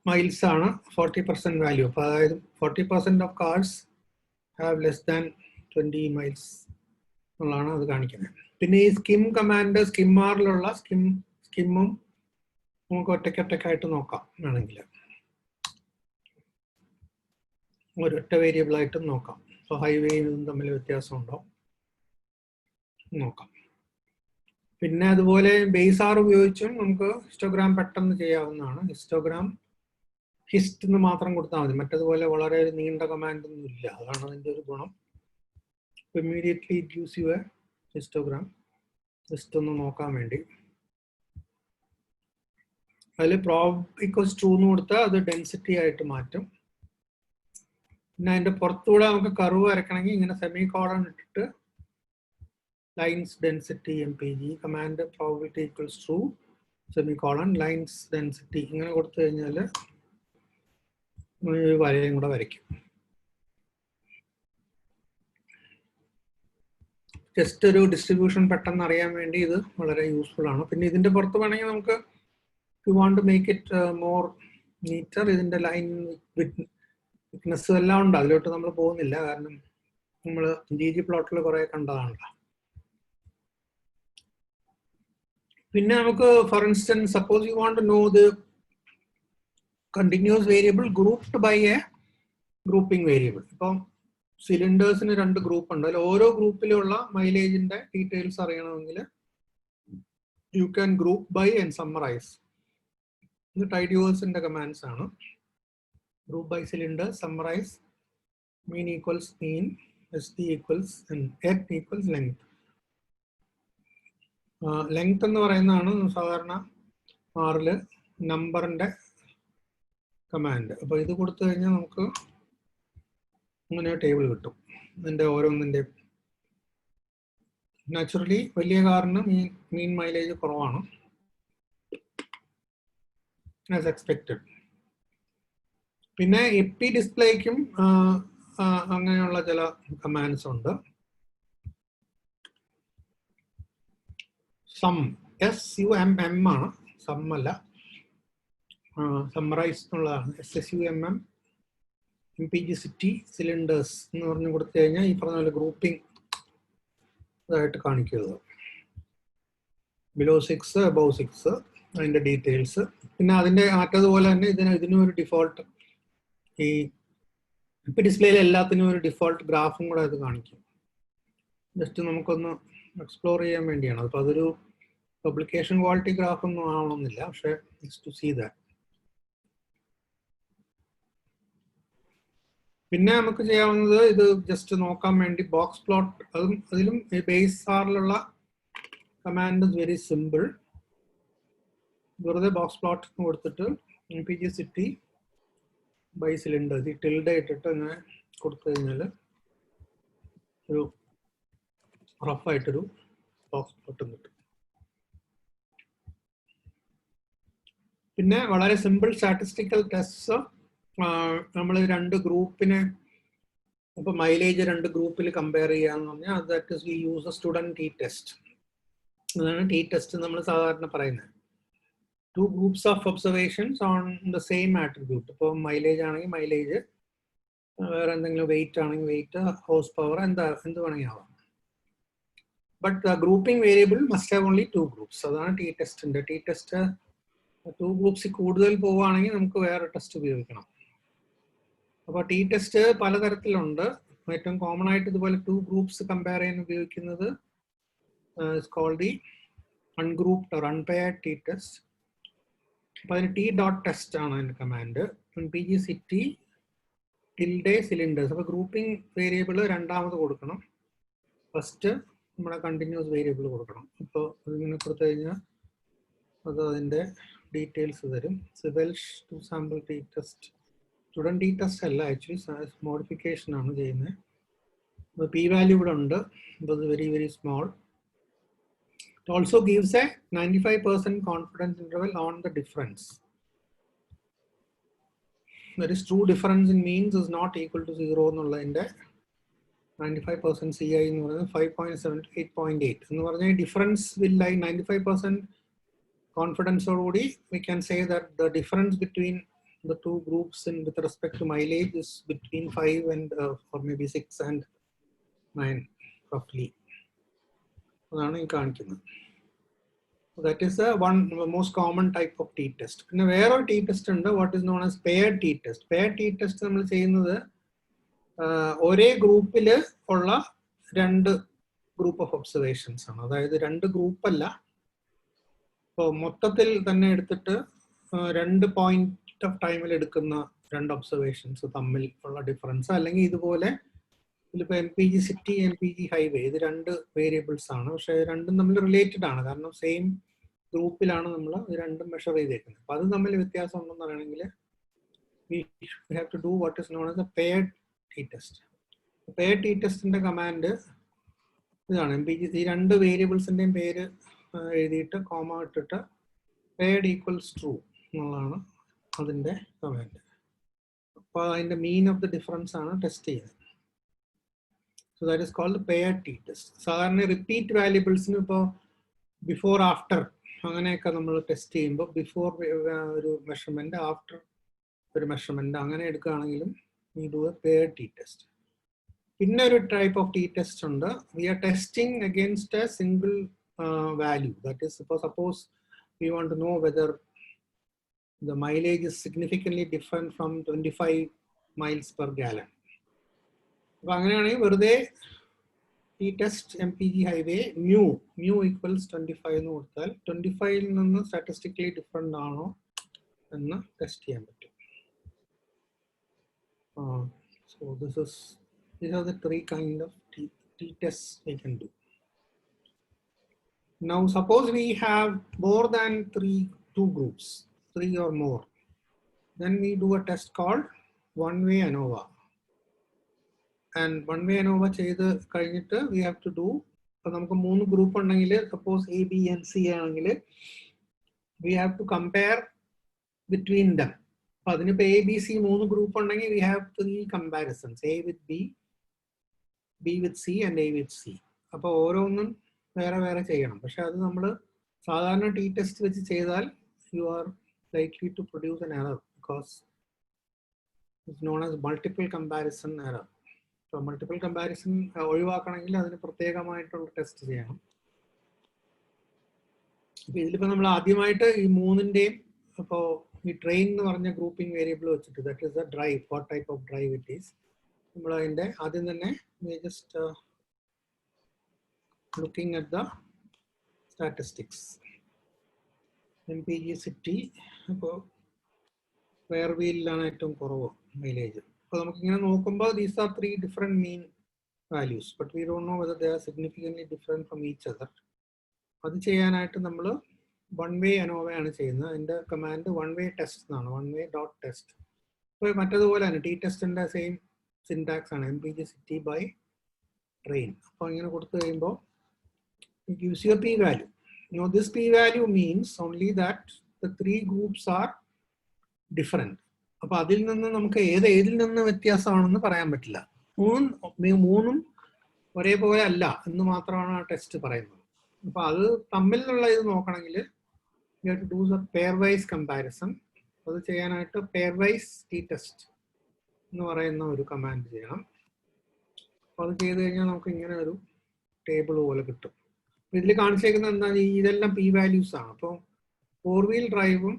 മൈൽസ് ആണ് 40% വാല്യൂ. അപ്പോൾ അതായത് 40% of cars have less than 20 miles എന്നുള്ളതാണ് അത് കാണിക്കുന്നത്. പിന്നെ ഈ സ്കിം കമാൻഡ്, സ്കിമ്മാറിലുള്ള സ്കിമ്മും നമുക്ക് ഒറ്റയ്ക്കായിട്ട് നോക്കാം. വേണമെങ്കിൽ ഒരൊറ്റ വേരിയബിൾ ആയിട്ടും നോക്കാം. സോ ഹൈവേയും തമ്മിൽ വ്യത്യാസമുണ്ടോ നോക്കാം. പിന്നെ അതുപോലെ ബേസ് ആർ ഉപയോഗിച്ചും നമുക്ക് ഹിസ്റ്റോഗ്രാം പെട്ടെന്ന് ചെയ്യാവുന്നതാണ്. ഹിസ്റ്റോഗ്രാം ഹിസ്റ്റ് എന്ന് മാത്രം കൊടുത്താൽ മതി. മറ്റതുപോലെ വളരെ നീണ്ട കമാൻഡ് ഒന്നും ഇല്ല. അതാണ് അതിൻ്റെ ഒരു ഗുണം. Immediately it use you a histogram just ഒന്ന് നോക്കാൻ വേണ്ടി. അതിൽ പ്രോബ് ഈക്വൽസ് ട്രൂ എന്ന് കൊടുത്താൽ അത് ഡെൻസിറ്റി ആയിട്ട് മാറ്റും. പിന്നെ അതിൻ്റെ പുറത്തുകൂടെ നമുക്ക് കർവ് വരയ്ക്കണമെങ്കിൽ ഇങ്ങനെ സെമി കോളൺ ഇട്ടിട്ട് lines density MPG command probability equals true semi colon lines density ഇങ്ങനെ കൊടുത്തു കഴിഞ്ഞാൽ വരയും കൂടെ വരയ്ക്കും. ജസ്റ്റ് ഒരു ഡിസ്ട്രിബ്യൂഷൻ പെട്ടെന്ന് അറിയാൻ വേണ്ടി ഇത് വളരെ യൂസ്ഫുൾ ആണ്. പിന്നെ ഇതിൻ്റെ പുറത്ത് വേണമെങ്കിൽ നമുക്ക് you want to make it more neater, ഇതിൻ്റെ ലൈൻ തിക്നെസ്സും എല്ലാം ഉണ്ട്. അതിലോട്ട് നമ്മൾ പോകുന്നില്ല, കാരണം നമ്മൾ GG പ്ലോട്ടിൽ കുറേ കണ്ടതാണല്ലോ. പിന്നെ നമുക്ക് for instance suppose you want to know the continuous variable grouped by a grouping variable. ഇപ്പം സിലിണ്ടേഴ്സിന് 2 ഗ്രൂപ്പ് ഉണ്ട്. അതിൽ ഓരോ ഗ്രൂപ്പിലുള്ള മൈലേജിന്റെ ഡീറ്റെയിൽസ് അറിയണമെങ്കിൽ you can group by and summarise. ഇത് ടൈഡ്യൂവേഴ്സിന്റെ കമാൻഡ്സ് ആണ്. Group by cylinder, summarise, mean equals mean, SD equals എറ്റ് ഈക്വൽസ് ലെങ്ത്. ലെങ്ത് എന്ന് പറയുന്നതാണ് സാധാരണ ആറില് നമ്പറിന്റെ കമാൻഡ്. അപ്പോൾ ഇത് കൊടുത്തു കഴിഞ്ഞാൽ നമുക്ക് അങ്ങനെ ടേബിൾ കിട്ടും ഇതിന്റെ ഓരോന്നിന്റെ. നാച്ചുറലി വലിയ കാറിന് മീൻ മൈലേജ് കുറവാണ് ആസ് എക്സ്പെക്റ്റഡ്. പിന്നെ എപ്പി ഡിസ്പ്ലേക്കും അങ്ങനെയുള്ള ചില കമാൻഡ്സ് ഉണ്ട്. സം SUMM ആണ്, സം അല്ല, സമ്മറൈസ് എന്നുള്ളതാണ്. SSUMM MPGCity സിലിണ്ടേഴ്സ് എന്ന് പറഞ്ഞു കൊടുത്തു കഴിഞ്ഞാൽ ഈ പറഞ്ഞ പോലെ ഗ്രൂപ്പിംഗ് ഇതായിട്ട് കാണിക്കുന്നത്. ബിലോ 6, അബവ് 6 അതിൻ്റെ ഡീറ്റെയിൽസ്. പിന്നെ അതിൻ്റെ മറ്റതുപോലെ തന്നെ ഇതിനും ഒരു ഡിഫോൾട്ട്, ഈ ഇപ്പം ഡിസ്പ്ലേയിൽ എല്ലാത്തിനും ഒരു ഡിഫോൾട്ട് ഗ്രാഫും കൂടെ അത് കാണിക്കും. ജസ്റ്റ് നമുക്കൊന്ന് എക്സ്പ്ലോർ ചെയ്യാൻ വേണ്ടിയാണ്. അപ്പോൾ അതൊരു പബ്ലിക്കേഷൻ ക്വാളിറ്റി ഗ്രാഫ് ഒന്നും ആവണമെന്നില്ല, പക്ഷേ ജസ്റ്റ് ടു സീ ദാറ്റ്. പിന്നെ നമുക്ക് ചെയ്യാവുന്നത് ഇത് ജസ്റ്റ് നോക്കാൻ വേണ്ടി ബോക്സ് പ്ലോട്ട്, അതിലും ബേസ് ആറിലുള്ള കമാൻഡ് ഇസ് വെരി സിമ്പിൾ. വെറുതെ ബോക്സ് പ്ലോട്ട് കൊടുത്തിട്ട് MPGCity ബൈ സിലിണ്ടേഴ്സ് ഈ ടിൽഡ ഇട്ടിട്ട് ഇങ്ങനെ കൊടുത്തു കഴിഞ്ഞാൽ ഒരു റഫായിട്ടൊരു ബോക്സ് പ്ലോട്ട് കിട്ടും. പിന്നെ വളരെ സിമ്പിൾ സ്റ്റാറ്റിസ്റ്റിക്കൽ ടെസ്റ്റ് നമ്മൾ രണ്ട് ഗ്രൂപ്പിനെ, ഇപ്പോൾ മൈലേജ് രണ്ട് ഗ്രൂപ്പിൽ കമ്പയർ ചെയ്യാന്ന് പറഞ്ഞാൽ that is we use A student t test. അതാണ് ടി ടെസ്റ്റ് നമ്മൾ സാധാരണ പറയുന്നത്. 2 groups of observations on the same attribute. ഇപ്പോൾ മൈലേജ് ആണെങ്കിൽ മൈലേജ്, വേറെ എന്തെങ്കിലും വെയിറ്റ് ആണെങ്കിൽ വെയിറ്റ്, ഹോഴ്സ് പവർ, എന്ത് വേണമെങ്കിൽ ആവാം. But the grouping variable must have only 2 groups. അതാണ് ടി ടെസ്റ്റിന്റെ. ടി ടെസ്റ്റ് 2 groups കൂടുതൽ പോവുകയാണെങ്കിൽ നമുക്ക് വേറെ ടെസ്റ്റ് ഉപയോഗിക്കണം. അപ്പോൾ ടി ടെസ്റ്റ് പലതരത്തിലുണ്ട്. ഏറ്റവും കോമൺ ആയിട്ട് ഇതുപോലെ 2 groups കമ്പയർ ചെയ്യാൻ ഉപയോഗിക്കുന്നത് is called the ungrouped or unpaired t test. അപ്പോൾ അതിന് ടി ഡോട്ട് ടെസ്റ്റ് ആണ് അതിൻ്റെ കമാൻഡ്. MPGCity tilde cylinders. അപ്പോൾ ഗ്രൂപ്പിംഗ് വേരിയബിൾ രണ്ടാമത് കൊടുക്കണം, ഫസ്റ്റ് നമ്മുടെ കണ്ടിന്യൂസ് വേരിയബിൾ കൊടുക്കണം. അപ്പോൾ അതിങ്ങനെ കൊടുത്തു കഴിഞ്ഞാൽ അത് അതിൻ്റെ ഡീറ്റെയിൽസ് തരും. സിവൽഷ് two sample t test, student t test അല്ല, ആക്ച്വലി മോഡിഫിക്കേഷൻ ആണ് ചെയ്യുന്നത്. അപ്പോൾ പി വാല്യൂ ഇവിടെ ഉണ്ട്, അപ്പോൾ അത് very very small. It also gives a 95% confidence interval on the difference. That is, true difference in means is not equal to 0 എന്നുള്ളതിൻ്റെ 95% CI എന്ന് പറയുന്നത് 5.7 to 8.8 എന്ന് പറഞ്ഞാൽ difference will lie 95% confidence ഓടുകൂടി we can say that the difference between the 2 groups in with respect to mileage is between 5 and or maybe 6 and 9 roughly. അതാണ് ഈ കാണിക്കുന്നത്. That is one most common type of T test. പിന്നെ വേറൊരു T test ഉണ്ട്, what is known as paired T test. Paired T test നമ്മൾ ചെയ്യുന്നത് ഒരേ ഗ്രൂപ്പിൽ ഉള്ള 2 ഗ്രൂപ്പ് ഓഫ് ഒബ്സർവേഷൻസ് ആണ്. അതായത് 2 ഗ്രൂപ്പല്ല, ഇപ്പോൾ മൊത്തത്തിൽ തന്നെ എടുത്തിട്ട് 2 പോയിന്റ് ഓഫ് ടൈമിൽ എടുക്കുന്ന 2 ഒബ്സർവേഷൻസ് തമ്മിൽ ഉള്ള ഡിഫറൻസ്. അല്ലെങ്കിൽ ഇതുപോലെ ഇതിലിപ്പോൾ MPGCity, MPG ഹൈവേ, ഇത് 2 വേരിയബിൾസ് ആണ്, പക്ഷേ രണ്ടും തമ്മിൽ റിലേറ്റഡ് ആണ്. കാരണം സെയിം ഗ്രൂപ്പിലാണ് നമ്മൾ ഇത് രണ്ടും മെഷർ ചെയ്തേക്കുന്നത്. അപ്പോൾ അത് തമ്മിൽ വ്യത്യാസം ഉണ്ടെന്ന് പറയണമെങ്കിൽ we have to do what is known as a paired t-test. Paired t-testന്റെ കമാൻഡ് ഇതാണ്. ഈ 2 വേരിയബിൾസിൻ്റെയും പേര് എഴുതിയിട്ട് കോമ ഇട്ടിട്ട് paired equals true എന്നുള്ളതാണ് അതിൻ്റെ കമാൻഡ്. അപ്പോൾ അതിൻ്റെ മീൻ ഓഫ് ദ ഡിഫറൻസ് ആണ് ടെസ്റ്റ് ചെയ്യുന്നത്. So that is called the paired t-test. സാധാരണ റിപ്പീറ്റ് വാല്യൂബിൾസിന് ഇപ്പോൾ ബിഫോർ ആഫ്റ്റർ അങ്ങനെയൊക്കെ നമ്മൾ ടെസ്റ്റ് ചെയ്യുമ്പോൾ ബിഫോർ ഒരു മെഷർമെൻറ്റ്, ആഫ്റ്റർ ഒരു മെഷർമെൻറ്റ് അങ്ങനെ എടുക്കുകയാണെങ്കിലും we do a paired t-test. പിന്നെ ഒരു ടൈപ്പ് ഓഫ് ടി ടെസ്റ്റ് ഉണ്ട്. We are testing against a single value. That is, suppose we want to know whether the mileage is significantly different from 25 miles per gallon. അപ്പോൾ അങ്ങനെയാണെങ്കിൽ വെറുതെ ഈ test MPG highway mu equals 25 എന്ന് കൊടുത്താൽ 25ൽ നിന്ന് statistically different ആണോ എന്ന് test ചെയ്യാൻ പറ്റും. So these are the 3 kind of t-tests we can do. Now suppose we have more than 2 groups, 3 or more. Then we do a test called one-way ANOVA. And one-way ANOVA ചെയ്ത് കഴിഞ്ഞിട്ട് we have to do, ഇപ്പോൾ നമുക്ക് 3 group ഉണ്ടെങ്കിൽ suppose A, B and C ആണെങ്കിൽ we have to compare between them. അപ്പോൾ അതിനിപ്പോൾ A, B, C 3 group ഉണ്ടെങ്കിൽ we have 3 comparisons, A with B, B with C and A with C. അപ്പോൾ ഓരോന്നും വേറെ വേറെ ചെയ്യണം. പക്ഷെ അത് നമ്മൾ സാധാരണ ടി ടെസ്റ്റ് വെച്ച് ചെയ്താൽ you are likely to produce an error because is known as multiple comparison error. So multiple comparison ഒഴിവാക്കണമെങ്കിൽ അതിന് പ്രത്യേകമായിട്ടുള്ള ടെസ്റ്റ് ചെയ്യണം. അപ്പൊ ഇതിലിപ്പോ നമ്മൾ ആദ്യമായിട്ട് ഈ മൂന്നിന്റെയും ഇപ്പോ ഈ ട്രെയിൻ എന്ന് പറഞ്ഞ ഗ്രൂപ്പിംഗ് വേരിയബിൾ വെച്ചിട്ട് that is the drive, what type of drive it is, നമ്മൾ അതിന്റെ ആദ്യം തന്നെ just looking at the statistics. MPG city ഇപ്പോൾ റെയർ വീലിലാണ് ഏറ്റവും കുറവ് മൈലേജ്. അപ്പോൾ നമുക്കിങ്ങനെ നോക്കുമ്പോൾ these are 3 different mean values, but we don't know whether they are significantly different from each other. അത് ചെയ്യാനായിട്ട് നമ്മൾ വൺ വേ അനോവയാണ് ചെയ്യുന്നത്. അതിൻ്റെ കമാൻഡ് വൺ വേ ടെസ്റ്റ് എന്നാണ്, വൺ വേ ഡോട്ട് ടെസ്റ്റ്. ഇപ്പോൾ മറ്റതുപോലെ തന്നെ ടി ടെസ്റ്റിൻ്റെ സെയിം സിൻടാക്സ് ആണ്, MPG സിറ്റി ബൈ ട്രെയിൻ. അപ്പോൾ ഇങ്ങനെ കൊടുത്തു കഴിയുമ്പോൾ it gives you a p-value. Now this p-value means only that the 3 groups are different. അപ്പോൾ അതിൽ നിന്ന് നമുക്ക് ഏതിൽ നിന്ന് വ്യത്യാസമാണെന്ന് പറയാൻ പറ്റില്ല. മൂന്നും ഒരേപോലെ അല്ല എന്ന് മാത്രമാണ് ആ ടെസ്റ്റ് പറയുന്നത്. അപ്പോൾ അത് തമ്മിലുള്ള ഇത് നോക്കണമെങ്കിൽ you have to do the pairwise comparison. അത് ചെയ്യാനായിട്ട് pairwise t-test എന്ന് പറയുന്ന ഒരു കമാൻഡ് ചെയ്യണം. അപ്പോൾ അത് ചെയ്ത് കഴിഞ്ഞാൽ നമുക്ക് ഇങ്ങനെ ഒരു ടേബിൾ പോലെ കിട്ടും. ഇതിൽ കാണിച്ചേക്കുന്നത് എന്താണ്, ഇതെല്ലാം പി വാല്യൂസ് ആണ്. അപ്പോൾ 4 വീൽ ഡ്രൈവും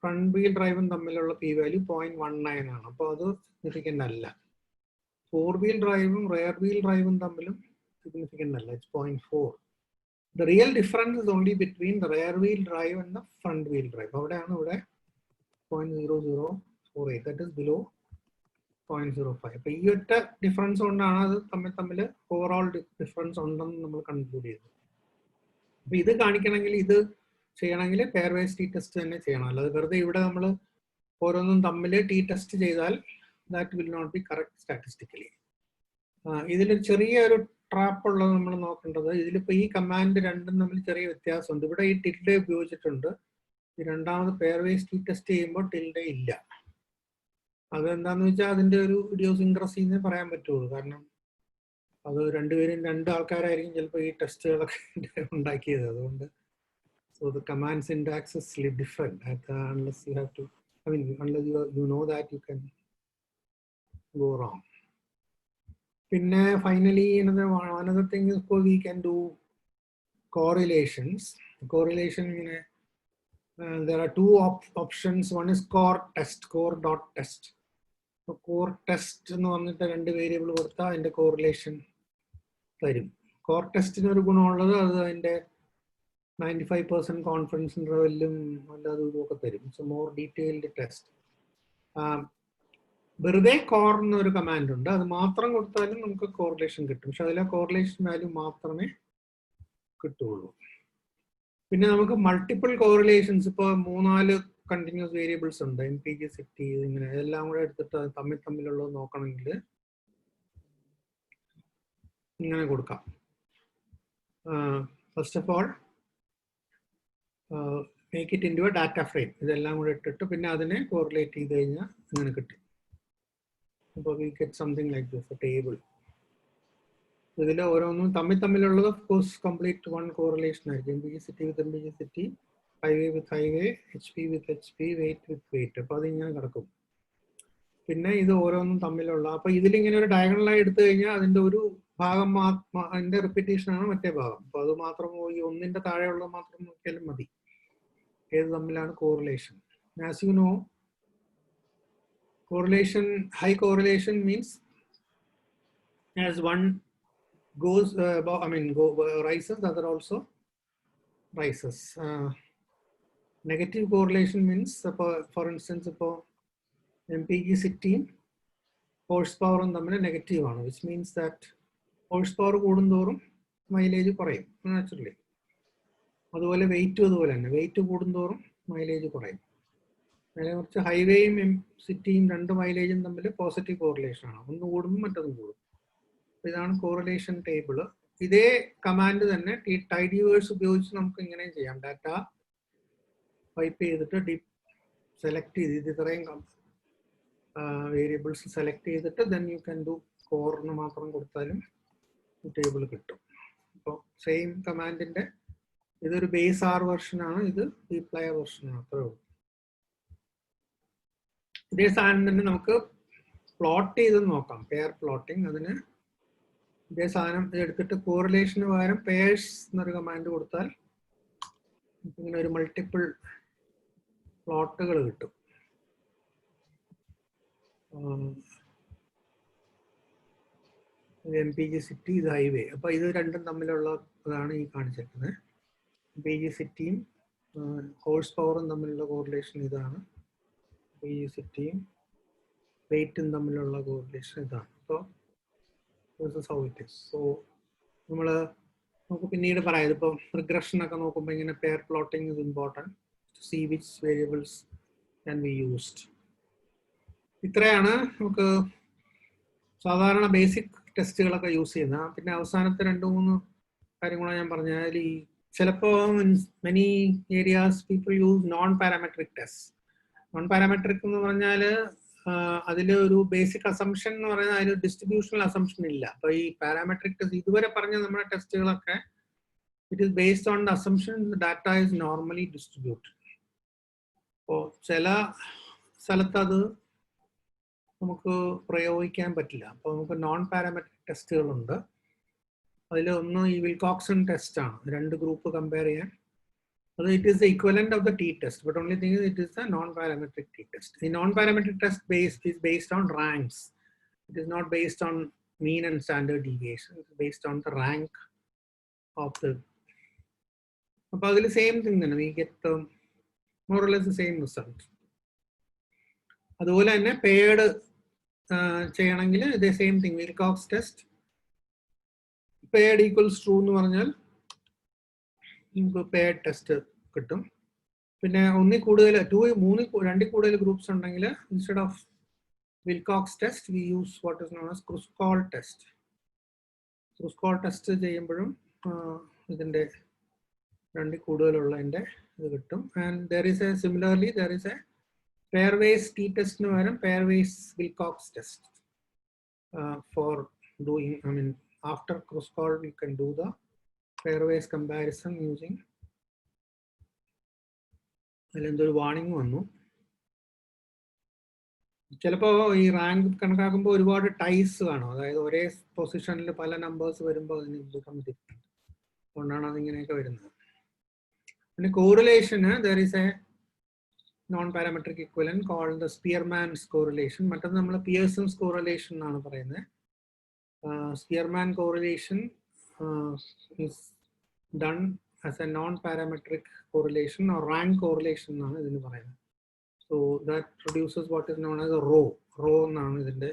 ഫ്രണ്ട് വീൽ ഡ്രൈവും തമ്മിലുള്ള പി വാല്യൂ 0.19 ആണ്. അപ്പോൾ അത് സിഗ്നിഫിക്കൻ്റ് അല്ല. 4 വീൽ ഡ്രൈവും റെയർ വീൽ ഡ്രൈവും തമ്മിലും സിഗ്നിഫിക്കൻ്റ് അല്ല, it's 0.4. The real difference is only between the rear wheel drive and the front wheel drive. അവിടെയാണ് ഇവിടെ 0.0048, that is below 0.05. അപ്പോൾ ഈ ഒറ്റ ഡിഫറൻസ് കൊണ്ടാണ് അത് തമ്മിൽ ഓവറോൾ ഡിഫറൻസ് ഉണ്ടെന്ന് നമ്മൾ കൺക്ലൂഡ് ചെയ്തത്. അപ്പോൾ ഇത് കാണിക്കണമെങ്കിൽ, ഇത് ചെയ്യണമെങ്കിൽ പെയർ വൈസ് ടി ടെസ്റ്റ് തന്നെ ചെയ്യണം. അല്ലാതെ വെറുതെ ഇവിടെ നമ്മൾ ഓരോന്നും തമ്മിൽ ടി ടെസ്റ്റ് ചെയ്താൽ that will not be correct statistically. ഇതിലൊരു ചെറിയൊരു ട്രാപ്പ് ഉള്ളത് നമ്മൾ നോക്കേണ്ടത്, ഇതിലിപ്പോൾ ഈ കമാൻഡ് രണ്ടും തമ്മിൽ ചെറിയ വ്യത്യാസമുണ്ട്. ഇവിടെ ഈ ടിൽഡേ ഉപയോഗിച്ചിട്ടുണ്ട്, ഈ രണ്ടാമത് പെയർ വൈസ് ടി ടെസ്റ്റ് ചെയ്യുമ്പോൾ ടിൽഡേ ഇല്ല. അതെന്താന്ന് വെച്ചാൽ അതിൻ്റെ ഒരു ഇഡിയോസിൻക്രസി എന്നേ പറയാൻ പറ്റുള്ളൂ. കാരണം അത് രണ്ടുപേരും 2 ആൾക്കാരായിരിക്കും ചിലപ്പോൾ ഈ ടെസ്റ്റുകളൊക്കെ ഉണ്ടാക്കിയത്. അതുകൊണ്ട് so the command syntax is different unless you have to, I mean unless you know that you can go wrong. Pinne finally another thing is we can do correlations. Correlation, there are 2 options. One is core test, core.test. So core test എന്ന് പറഞ്ഞിട്ട് 2 variable കൊടുത്താൽ അതിൻ്റെ correlation തരും. Core ടെസ്റ്റിന് ഒരു ഗുണമുള്ളത് അത് അതിൻ്റെ 95% confidence ഇൻ്റർവെല്ലും അല്ലാതെ ഇതൊക്കെ തരും. It's A more detailed test. വെറുതെ കോർ എന്നൊരു കമാൻഡ് ഉണ്ട്, അത് മാത്രം കൊടുത്താലും നമുക്ക് കോറിലേഷൻ കിട്ടും. പക്ഷെ അതിലെ കോറിലേഷൻ വാല്യൂ മാത്രമേ കിട്ടുള്ളൂ. പിന്നെ നമുക്ക് മൾട്ടിപ്പിൾ കോറിലേഷൻസ്, ഇപ്പോൾ 3-4 കണ്ടിന്യൂസ് വേരിയബിൾസ് ഉണ്ട്, MPG സിറ്റി, ഇങ്ങനെ എല്ലാം കൂടെ എടുത്തിട്ട് തമ്മിലുള്ളത് നോക്കണമെങ്കിൽ ഇങ്ങനെ കൊടുക്കാം. First of all make it into A data frame. ഇതെല്ലാം കൂടെ ഇട്ടിട്ട് പിന്നെ അതിനെ കോറിലേറ്റ് ചെയ്ത് കഴിഞ്ഞാൽ ഇങ്ങനെ കിട്ടും. അപ്പോൾ we get something like this, a table. ഇതിൽ ഓരോന്നും തമ്മിലുള്ളത് ഓഫ് കോഴ്സ് കംപ്ലീറ്റ് 1 കോറിലേഷൻ ആയിരിക്കും. MPG city with MPG city, highway with highway, HP with HP, weight with weight. അപ്പോൾ അതിങ്ങനെ കിടക്കും. പിന്നെ ഇത് ഓരോന്നും തമ്മിലുള്ള, അപ്പോൾ ഇതിലിങ്ങനെ ഒരു ഡയഗണലായി എടുത്തു കഴിഞ്ഞാൽ അതിൻ്റെ ഒരു ഭാഗം അതിൻ്റെ റിപ്പീറ്റേഷനാണ് മറ്റേ ഭാഗം. അപ്പോൾ അത് മാത്രം ഈ ഒന്നിൻ്റെ താഴെയുള്ളത് മാത്രം നോക്കിയാലും മതി ഏത് തമ്മിലാണ് correlation. As you know, correlation, high correlation means as one goes above, rises, the other also rises. Negative correlation means for instance ഇപ്പോൾ MPG സിറ്റിയും ഹോഴ്സ് പവറും തമ്മിൽ നെഗറ്റീവ് ആണ്, which means that horse power കൂടുന്തോറും മൈലേജ് കുറയും naturally. അതുപോലെ വെയിറ്റും അതുപോലെ തന്നെ, വെയിറ്റ് കൂടുന്തോറും മൈലേജ് കുറയും. നേരെ കുറച്ച് ഹൈവേയും സിറ്റിയും 2 മൈലേജും തമ്മിൽ പോസിറ്റീവ് കോറിലേഷൻ ആണ്, ഒന്ന് കൂടുമ്പോൾ മറ്റൊന്നും കൂടും. ഇതാണ് കോറിലേഷൻ ടേബിള്. ഇതേ കമാൻഡ് തന്നെ ടൈഡിവേഴ്സ് ഉപയോഗിച്ച് നമുക്ക് ഇങ്ങനെയും ചെയ്യാം. ഡാറ്റ ടൈപ്പ് ചെയ്തിട്ട് സെലക്ട് ചെയ്ത് ഇത്രയും വേരിയബിൾസ് സെലക്ട് ചെയ്തിട്ട് ദെൻ യു ക്യാൻ ഡു കോറിന് മാത്രം കൊടുത്താലും ടേബിൾ കിട്ടും. അപ്പോൾ സെയിം കമാൻഡിൻ്റെ ഇതൊരു ബേസ് R വെർഷനാണ്, ഇത് ഡീപ്ലയർ വെർഷനാണ്, അത്രേ ഉള്ളൂ. ഇതേ സാധനം തന്നെ നമുക്ക് പ്ലോട്ട് ചെയ്ത് നോക്കാം, പെയർ പ്ലോട്ടിങ്. അതിന് ഇതേ സാധനം എടുത്തിട്ട് കോറിലേഷന് പകരം പേഴ്സ് എന്നൊരു കമാൻഡ് കൊടുത്താൽ ഇങ്ങനെ ഒരു മൾട്ടിപ്പിൾ പ്ലോട്ടുകൾ കിട്ടും. MPG സിറ്റി, ഇത് ഹൈവേ. അപ്പൊ ഇത് രണ്ടും തമ്മിലുള്ള ഇതാണ് ഈ കാണിച്ചിരിക്കുന്നത്. MPG സിറ്റിയും ഹോഴ്സ് പവറും തമ്മിലുള്ള കോറിലേഷൻ ഇതാണ്. MPG സിറ്റിയും വെയിറ്റും തമ്മിലുള്ള കോറിലേഷൻ ഇതാണ്. അപ്പോൾ ഹൗ ഇറ്റ് ഈസ്. സോ നമുക്ക് പിന്നീട് പറയാം. ഇതിപ്പോൾ റിഗ്രഷൻ ഒക്കെ നോക്കുമ്പോൾ ഇങ്ങനെ pair plotting is important to see which variables can be used. ഇത്രയാണ് നമുക്ക് സാധാരണ ബേസിക് ടെസ്റ്റുകളൊക്കെ യൂസ് ചെയ്യുന്നത്. പിന്നെ അവസാനത്തെ 2-3 കാര്യങ്ങളാണ് ഞാൻ പറഞ്ഞത്. അതിൽ ഈ ചിലപ്പോൾ many areas people use non parametric test. Non parametric എന്ന് പറഞ്ഞാൽ അതിൽ ഒരു ബേസിക് അസംഷൻ എന്ന് പറയുന്നത് അതിന് ഡിസ്ട്രിബ്യൂഷണൽ അസംഷൻ ഇല്ല. അപ്പൊ ഈ പാരാമെട്രിക് ടെസ്റ്റ് ഇതുവരെ പറഞ്ഞ നമ്മുടെ ടെസ്റ്റുകളൊക്കെ it is based on the assumption data is normally distributed. അപ്പോൾ ചില സ്ഥലത്ത് അത് നമുക്ക് പ്രയോഗിക്കാൻ പറ്റില്ല. അപ്പോൾ നമുക്ക് നോൺ പാരാമെട്രിക് ടെസ്റ്റുകളുണ്ട്. അതിൽ ഒന്ന് ഈ വിൽകോക്സൺ ടെസ്റ്റ് ആണ്. 2 ഗ്രൂപ്പ് കമ്പയർ ചെയ്യാൻ. അത് it is the equivalent of the t test, but only thing it is the non parametric t test. ഈ non parametric test is based on ranks. It is not based on mean and standard deviation. It is based on the rank of the. അപ്പോൾ അതിൽ same thing തന്നെ, we get more or less the same result. അതുപോലെ തന്നെ paired ചെയ്യണമെങ്കിൽ ഇതേ same thing, Wilcox test paired equals true എന്ന് പറഞ്ഞാൽ നമുക്ക് പെയർഡ് ടെസ്റ്റ് കിട്ടും. പിന്നെ 1-ൽ കൂടുതൽ 2-3 കൂടുതൽ ഗ്രൂപ്പ്സ് ഉണ്ടെങ്കിൽ instead of Wilcox test we use what is known as Kruskal test. Kruskal test ചെയ്യുമ്പോഴും ഇതിൻ്റെ 2-ൽ കൂടുതലുള്ളതിൻ്റെ ഇത് കിട്ടും. And there is a similarly there is a pairwise t-test nu varam pairwise Wilcox test for doing, I mean after cross-call you can do the pairwise comparison using. അതിലെന്തൊരു warning വന്നു. ചിലപ്പോൾ ഈ റാങ്ക് കണക്കാക്കുമ്പോൾ ഒരുപാട് ടൈസ് കാണും. അതായത് ഒരേ പൊസിഷനിൽ പല നമ്പേഴ്സ് വരുമ്പോൾ അതിന് ബുദ്ധിമുട്ടുണ്ട്. അതുകൊണ്ടാണ് അതിങ്ങനെയൊക്കെ വരുന്നത്. പിന്നെ കോറിലേഷന് there is a non-parametric equivalent called the Spearman's correlation. മറ്റൊന്ന് നമ്മൾ Pearson's correlation എന്നാണ് പറയുന്നത്. Spearman correlation is done as a non-parametric correlation or rank correlation എന്നാണ് ഇതിന് പറയുന്നത്. So that produces what is known as a rho. Rho എന്നാണ് ഇതിൻ്റെ,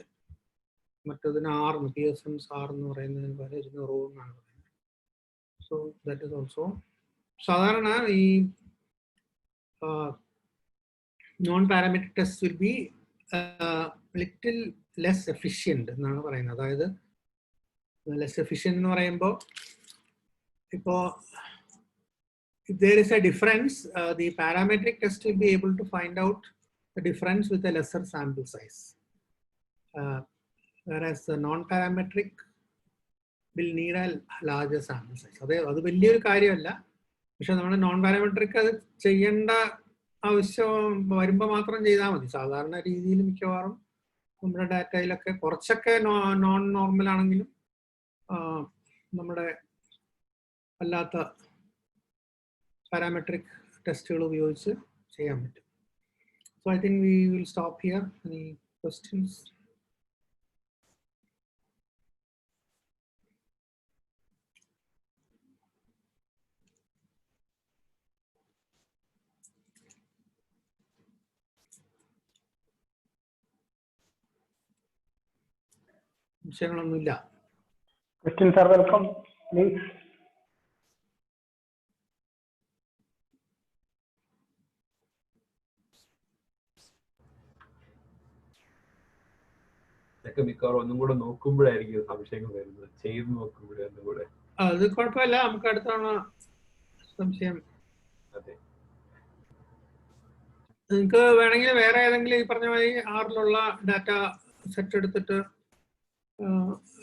മറ്റതിന് R, Pearson's R എന്ന് പറയുന്നതിന് പകരം ഇതിന് rho എന്നാണ് പറയുന്നത്. So that is also സാധാരണ ഈ non-parametric tests will be little less efficient എന്നാണ് പറയുന്നത്. അതായത് ലെസ് എഫിഷ്യന്റ് എന്ന് പറയുമ്പോൾ ഇപ്പോൾ if there is a difference, the parametric test will be able to find out the difference with a lesser sample size, whereas the non-parametric will need a larger sample size. അത് വലിയൊരു കാര്യമല്ല, പക്ഷെ നമ്മൾ non parametric അത് ചെയ്യേണ്ട ആവശ്യം വരുമ്പോൾ മാത്രം ചെയ്താൽ മതി. സാധാരണ രീതിയിൽ മിക്കവാറും നമ്മുടെ ഡാറ്റയിലൊക്കെ കുറച്ചൊക്കെ നോൺ നോർമൽ ആണെങ്കിലും നമ്മുടെ അല്ലാത്ത പാരാമെട്രിക് ടെസ്റ്റുകൾ ഉപയോഗിച്ച് ചെയ്യാൻ പറ്റും. So I think we will stop here. Any questions? വിഷയങ്ങളൊന്നുമില്ല. Questions are welcome, please. ഇതൊക്കെ മിക്കവാറും ഒന്നും കൂടെ നോക്കുമ്പോഴായിരിക്കും സംശയങ്ങൾ വരുന്നത്, ചെയ്ത് നോക്കുമ്പോഴേ ഒന്നും കൂടെ. അത് കുഴപ്പമില്ല, നമുക്ക് അടുത്ത തവണ സംശയം. അതെ, നിങ്ങൾക്ക് വേണമെങ്കിൽ വേറെ ഏതെങ്കിലും ഈ പറഞ്ഞ മാതിരി ആറിലുള്ള ഡാറ്റ സെറ്റ് എടുത്തിട്ട്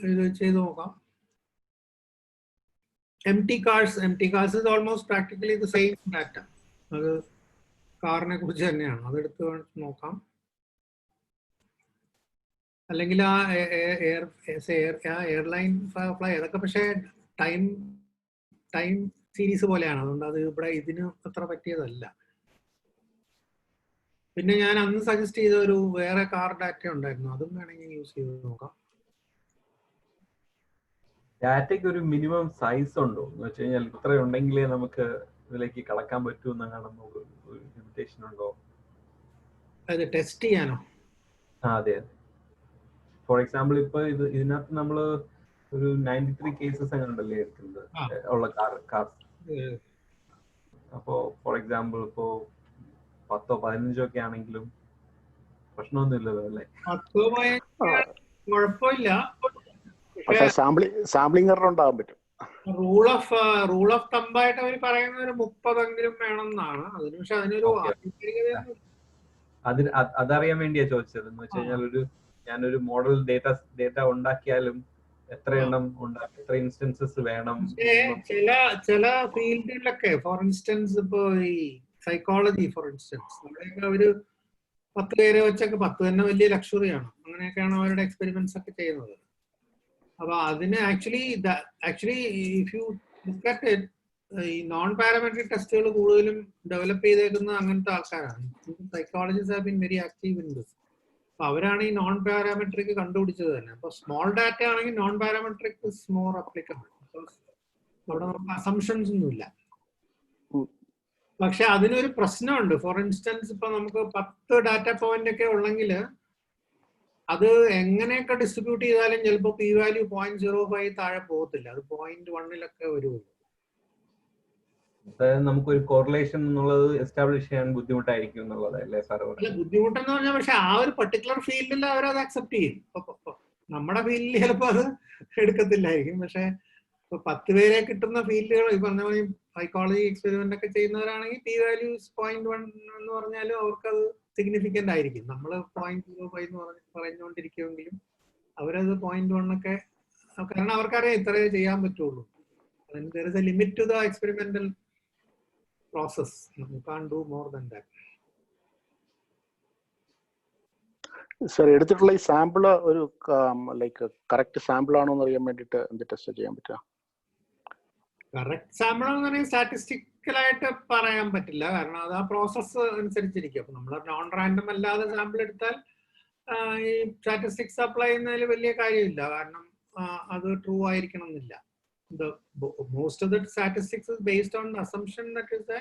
ഇത് ചെയ്ത് നോക്കാം. empty cars is almost practically the same data. അത് കാറിനെ കുറിച്ച് തന്നെയാണ്, അതെടുത്ത് നോക്കാം. അല്ലെങ്കിൽ ആ എയർലൈൻ ഫ്ലൈ അതൊക്കെ പക്ഷേ ടൈം സീരീസ് പോലെയാണ്. അതുകൊണ്ട് അത് ഇവിടെ ഇതിന് അത്ര പറ്റിയതല്ല. പിന്നെ ഞാൻ അന്ന് സജസ്റ്റ് ചെയ്ത ഒരു വേറെ കാർ ഡാറ്റ ഉണ്ടായിരുന്നു, അതും വേണമെങ്കിൽ യൂസ് ചെയ്ത് നോക്കാം. ഡാറ്റയ്ക്ക് ഒരു മിനിമം സൈസ് ഉണ്ടോ എന്ന് വെച്ച് കഴിഞ്ഞാൽ ഇത്ര ഉണ്ടെങ്കിലേ നമുക്ക് ഇതിലേക്ക് കടക്കാൻ പറ്റൂ എന്നാണെന്ന് ഒരു ലിമിറ്റേഷൻ ഉണ്ടോ? അത് ടെസ്റ്റ് ചെയ്യാനോ? അതെ. ഫോർ എക്സാമ്പിൾ ഇപ്പൊ ഇതിനകത്ത് നമ്മള് ഒരു 93 കേസസ് അങ്ങനെ ഉണ്ടല്ലേ എടുക്കുന്നത് ഉള്ള കാർ. അപ്പോ ഫോർ എക്സാമ്പിൾ ഇപ്പോ 10 15 ഒക്കെ ആണെങ്കിലും പ്രശ്നമൊന്നുമില്ലല്ലോ അല്ലേ? 10 15 കുഴപ്പമില്ല. പക്ഷേ സാമ്പിളിംഗ് എറർ ഉണ്ടാകാൻ പറ്റും. റൂൾ ഓഫ് തമ്പായിട്ട് അവർ പറയുന്ന ഒരു 30 വേണം എന്നാണ്. അതിന് പക്ഷെ അതിനൊരു അതറിയാൻ വേണ്ടിയാ ചോദിച്ചത്. എന്ന് വെച്ച് കഴിഞ്ഞാൽ ഞാനൊരു മോഡൽ ഡേറ്റ ഉണ്ടാക്കിയാലും എത്ര എണ്ണം ഉണ്ടാക്കി, എത്ര ഇൻസ്റ്റൻസസ് വേണം. ചില ഫീൽഡുകളിലൊക്കെ ഫോർ ഇൻസ്റ്റൻസ് ഇപ്പൊ ഈ സൈക്കോളജി ഫോർ ഇൻസ്റ്റൻസ് അവിടെയൊക്കെ അവര് 10 പേരെ വെച്ചൊക്കെ 10 തന്നെ വലിയ ലക്ഷറിയാണ്. അങ്ങനെയൊക്കെയാണ് അവരുടെ എക്സ്പെരിമെന്റ്സ് ഒക്കെ ചെയ്യുന്നത്. അപ്പൊ അതിന് actually if you look at it, ഈ നോൺ പാരാമെട്രിക് ടെസ്റ്റുകൾ കൂടുതലും ഡെവലപ്പ് ചെയ്തേക്കുന്ന അങ്ങനത്തെ ആൾക്കാരാണ്. Psychologist have been very active in this. അപ്പൊ അവരാണ് ഈ നോൺ പാരാമെട്രിക് കണ്ടുപിടിച്ചത് തന്നെ. അപ്പൊ സ്മോൾ ഡാറ്റ ആണെങ്കിൽ non parametric is more applicable. അവിടെ നമുക്ക് അസംഷൻസ് ഒന്നുമില്ല. പക്ഷെ അതിനൊരു പ്രശ്നമുണ്ട്. ഫോർ ഇൻസ്റ്റൻസ് ഇപ്പൊ നമുക്ക് 10 ഡാറ്റ പോയിന്റ് ഒക്കെ ഉള്ളെങ്കിൽ അത് എങ്ങനെയൊക്കെ ഡിസ്ട്രിബ്യൂട്ട് ചെയ്താലും ചിലപ്പോൾ പി വാല്യൂ 0.05 താഴെ പോകത്തില്ല. അത് 0.1 വരുള്ളൂ. അതായത് നമുക്കൊരു കോറിലേഷൻ എന്നുള്ളത് എസ്റ്റാബ്ലിഷ് ചെയ്യാൻ ബുദ്ധിമുട്ടായിരിക്കും എന്നുള്ളത് അല്ലേ സാർ? അല്ല, ബുദ്ധിമുട്ടെന്ന് പറഞ്ഞാൽ പക്ഷെ ആ ഒരു പർട്ടിക്കുലർ ഫീൽഡിൽ അവരത് അക്സെപ്റ്റ് ചെയ്യും. നമ്മുടെ ഫീൽഡിൽ ചിലപ്പോൾ അത് എടുക്കത്തില്ലായിരിക്കും. പക്ഷെ ഇപ്പൊ 10 പേരെ കിട്ടുന്ന ഫീൽഡുകൾ ഈ പറഞ്ഞ പോലെ സൈക്കോളജി എക്സ്പെരിമെന്റ് ഒക്കെ ചെയ്യുന്നവരാണെങ്കിൽ പി വാല്യൂസ് 0.1 എന്ന് പറഞ്ഞാലും അവർക്കത് സിഗ്നിഫിക്കന്റ് ആയിരിക്കും. നമ്മൾ 0.05 എന്ന് പറഞ്ഞുകൊണ്ടിരിക്കുമെങ്കിലും അവരത് 0.1 ഒക്കെ, കാരണം അവർക്കറിയാം ഇത്രയേ ചെയ്യാൻ പറ്റുള്ളൂ. there is a limit to the experimental process. You can't do more than that. Sir, എടുത്തിട്ടുള്ള ഈ സാമ്പിള് ഒരു ലൈക്ക് കറക്റ്റ് സാമ്പിൾ ആണോ എന്ന് അറിയാൻ വേണ്ടിയിട്ട് എന്ത് ടെസ്റ്റ് ചെയ്യാൻ പറ്റുക? കറക്റ്റ് സാമ്പിൾ എന്ന് പറഞ്ഞാൽ സ്റ്റാറ്റിസ്റ്റിക്കലായിട്ട് പറയാൻ പറ്റില്ല. കാരണം അത് ആ പ്രോസസ്സ് അനുസരിച്ചിരിക്കും. അപ്പൊ നമ്മൾ നോൺ റാൻഡം അല്ലാതെ സാമ്പിൾ എടുത്താൽ ഈ സ്റ്റാറ്റിസ്റ്റിക്സ് അപ്ലൈ ചെയ്യുന്നതിൽ വലിയ കാര്യമില്ല. കാരണം അത് ട്രൂ ആയിരിക്കണം എന്നില്ല. Most of the statistics is based on the assumption that is a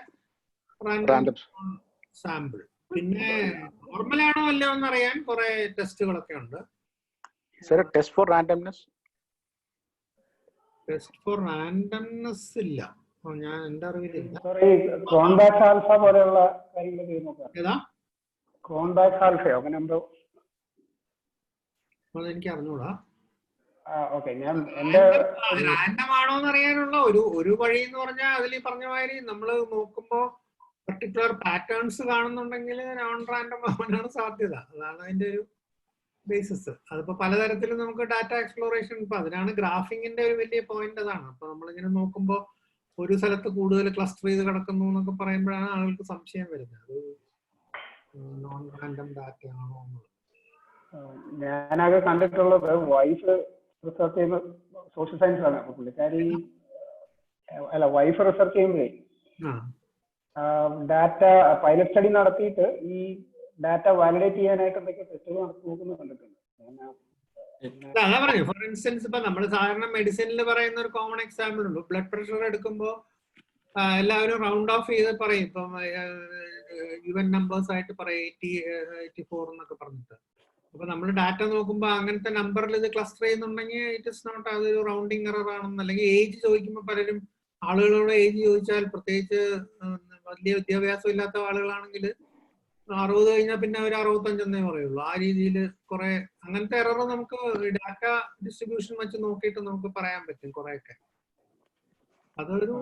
random sample. പിന്നെ നോർമൽ ആണോ അല്ലയോ എന്നറിയാൻ കുറെ ടെസ്റ്റുകളൊക്കെ ഉണ്ട്. ടെസ്റ്റ് ഫോർ റാൻഡംനെസ് ഇല്ല, ഞാൻ എന്റെ അറിവിലില്ല. ക്രോൺബാക്ക് ആൽഫ പോലെയുള്ള കാര്യങ്ങൾ ചെയ്യുന്നു. ഏതാ ക്രോൺബാക്ക് ആൽഫയോ അങ്ങനെ എന്തോ? എനിക്ക് അറിഞ്ഞൂടാ. റാൻഡം ആണോന്ന് അറിയാനുള്ള ഒരു വഴി എന്ന് പറഞ്ഞാൽ അതിൽ പറഞ്ഞ മാതിരി നമ്മൾ നോക്കുമ്പോ പർട്ടിക്കുലർ പാറ്റേൺസ് കാണുന്നുണ്ടെങ്കിൽ നോൺ റാൻഡം ആവാനാണ് സാധ്യത. അതാണ് അതിന്റെ ഒരു ബേസിസ്. അതിപ്പോ പലതരത്തിലും നമുക്ക് ഡാറ്റ എക്സ്പ്ലോറേഷൻ, ഇപ്പൊ അതിനാണ് ഗ്രാഫിങ്ങിന്റെ ഒരു വലിയ പോയിന്റ്. അതാണ് അപ്പൊ നമ്മളിങ്ങനെ നോക്കുമ്പോൾ ഒരു സ്ഥലത്ത് കൂടുതൽ ക്ലസ്റ്റർ ചെയ്ത് കിടക്കുന്നു എന്നൊക്കെ പറയുമ്പോഴാണ് ആളുകൾക്ക് സംശയം വരുന്നത് അത് നോൺ റാൻഡം ഡാറ്റ ആണോ എന്നുള്ളത്. ഞാനാകെ കണ്ടിട്ടുള്ളത് വൈഫ് റിസർച്ച് ചെയ്യുന്ന സോഷ്യൽ സയൻസ് ആണ്. അപ്പൊ പുള്ളിക്കാരി വൈഫ് റിസർച്ച് ചെയ്യുമ്പോഴേ ഡാറ്റ പൈലറ്റ് സ്റ്റഡി നടത്തിയിട്ട് ഈ ഡാറ്റ വാലിഡേറ്റ് ചെയ്യാനായിട്ട് എന്തൊക്കെ ടെസ്റ്റുകൾ നോക്കുന്നത് കണ്ടിട്ടുണ്ട്. അതാ പറഞ്ഞു. ഫോർ ഇൻസ്റ്റൻസ് ഇപ്പൊ നമ്മൾ സാധാരണ മെഡിസിനിൽ പറയുന്ന ഒരു കോമൺ എക്സാമ്പിൾ ഉണ്ട്. ബ്ലഡ് പ്രഷർ എടുക്കുമ്പോൾ എല്ലാവരും റൗണ്ട് ഓഫ് ചെയ്ത് പറയും. ഇപ്പം ഈവൻ നമ്പേഴ്സ് ആയിട്ട് പറയും 84 എന്നൊക്കെ പറഞ്ഞിട്ട്. അപ്പൊ നമ്മൾ ഡാറ്റ നോക്കുമ്പോൾ അങ്ങനത്തെ നമ്പറിൽ ഇത് ക്ലസ്റ്റർ ചെയ്യുന്നുണ്ടെങ്കിൽ ഇറ്റ് ഇസ് നോട്ട്, അതൊരു റൗണ്ടിങ് എറർ ആണെന്ന്. അല്ലെങ്കിൽ ഏജ് ചോദിക്കുമ്പോൾ പലരും ആളുകളോട് ഏജ് ചോദിച്ചാൽ, പ്രത്യേകിച്ച് വലിയ വിദ്യാഭ്യാസം ഇല്ലാത്ത ആളുകളാണെങ്കിൽ 60 കഴിഞ്ഞാൽ പിന്നെ അവർ 65 എന്നേ പറയുള്ളൂ. ആ രീതിയിൽ കുറെ അങ്ങനത്തെ എറർ നമുക്ക് ഡാറ്റ ഡിസ്ട്രിബ്യൂഷൻ വെച്ച് നോക്കിയിട്ട് നമുക്ക് പറയാൻ പറ്റും കുറെയൊക്കെ. അതൊരു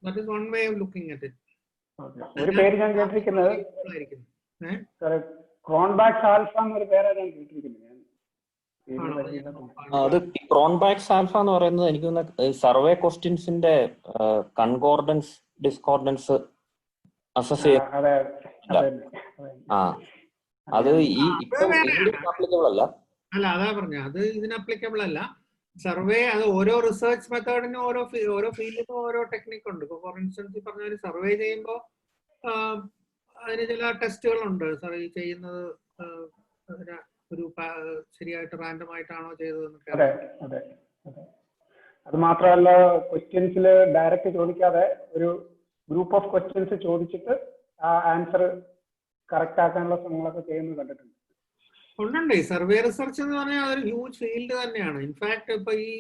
that is one way of looking at it. ഒരു പേര് ഞാൻ കേട്ടിരിക്കുന്നത് ക്രോൺബാക്ക് ആൽഫ എന്നൊരു പേരാണ് ഞാൻ കേട്ടിരിക്കുന്നത്. അത് ക്രോൺബാക്ക് ആൽഫ എന്ന് പറയുന്നത് എനിക്ക് സർവേ ക്വസ്റ്റ്യൻസിന്റെ കൺകോർഡൻസ് ഡിസ്കോർഡൻസ് അസസ് ചെയ്യാൻ. അത് ഈ ഇപ്പം ആപ്ലിക്കബിൾ അല്ല. അല്ല അതാ പറഞ്ഞ അത് ഇതിന് അപ്ലിക്കബിൾ അല്ല. സർവേ അത് ഓരോ റിസർച്ച് മെത്തേഡിനും ഓരോ ഫീൽഡിനും ഓരോ ടെക്നിക് ഉണ്ട്. ഇപ്പൊ ഫോർ ഇൻസ്റ്റൻസ് പറഞ്ഞ ഒരു സർവേ ചെയ്യുമ്പോൾ അതിന് ചില ടെസ്റ്റുകളുണ്ട്. സർവേ ചെയ്യുന്നത് ഒരു ശരിയായിട്ട് റാൻഡം ആയിട്ടാണോ ചെയ്തതെന്നൊക്കെ. അതെ അതെ അതെ. അത് മാത്രമല്ല ക്വസ്റ്റ്യൻസിൽ ഡയറക്റ്റ് ചോദിക്കാതെ ഒരു ഗ്രൂപ്പ് ഓഫ് ക്വസ്റ്റ്യൻസ് ചോദിച്ചിട്ട് ആ ആൻസർ കറക്റ്റ് ആക്കാനുള്ള ശ്രമങ്ങളൊക്കെ ചെയ്യുന്നത് കണ്ടിട്ടുണ്ട്. ഉണ്ടുണ്ട്. ഈ സർവേ റിസർച്ച് എന്ന് പറഞ്ഞാൽ അതൊരു ഹ്യൂജ് ഫീൽഡ് തന്നെയാണ്. ഇൻഫാക്ട് ഇപ്പൊ ഈ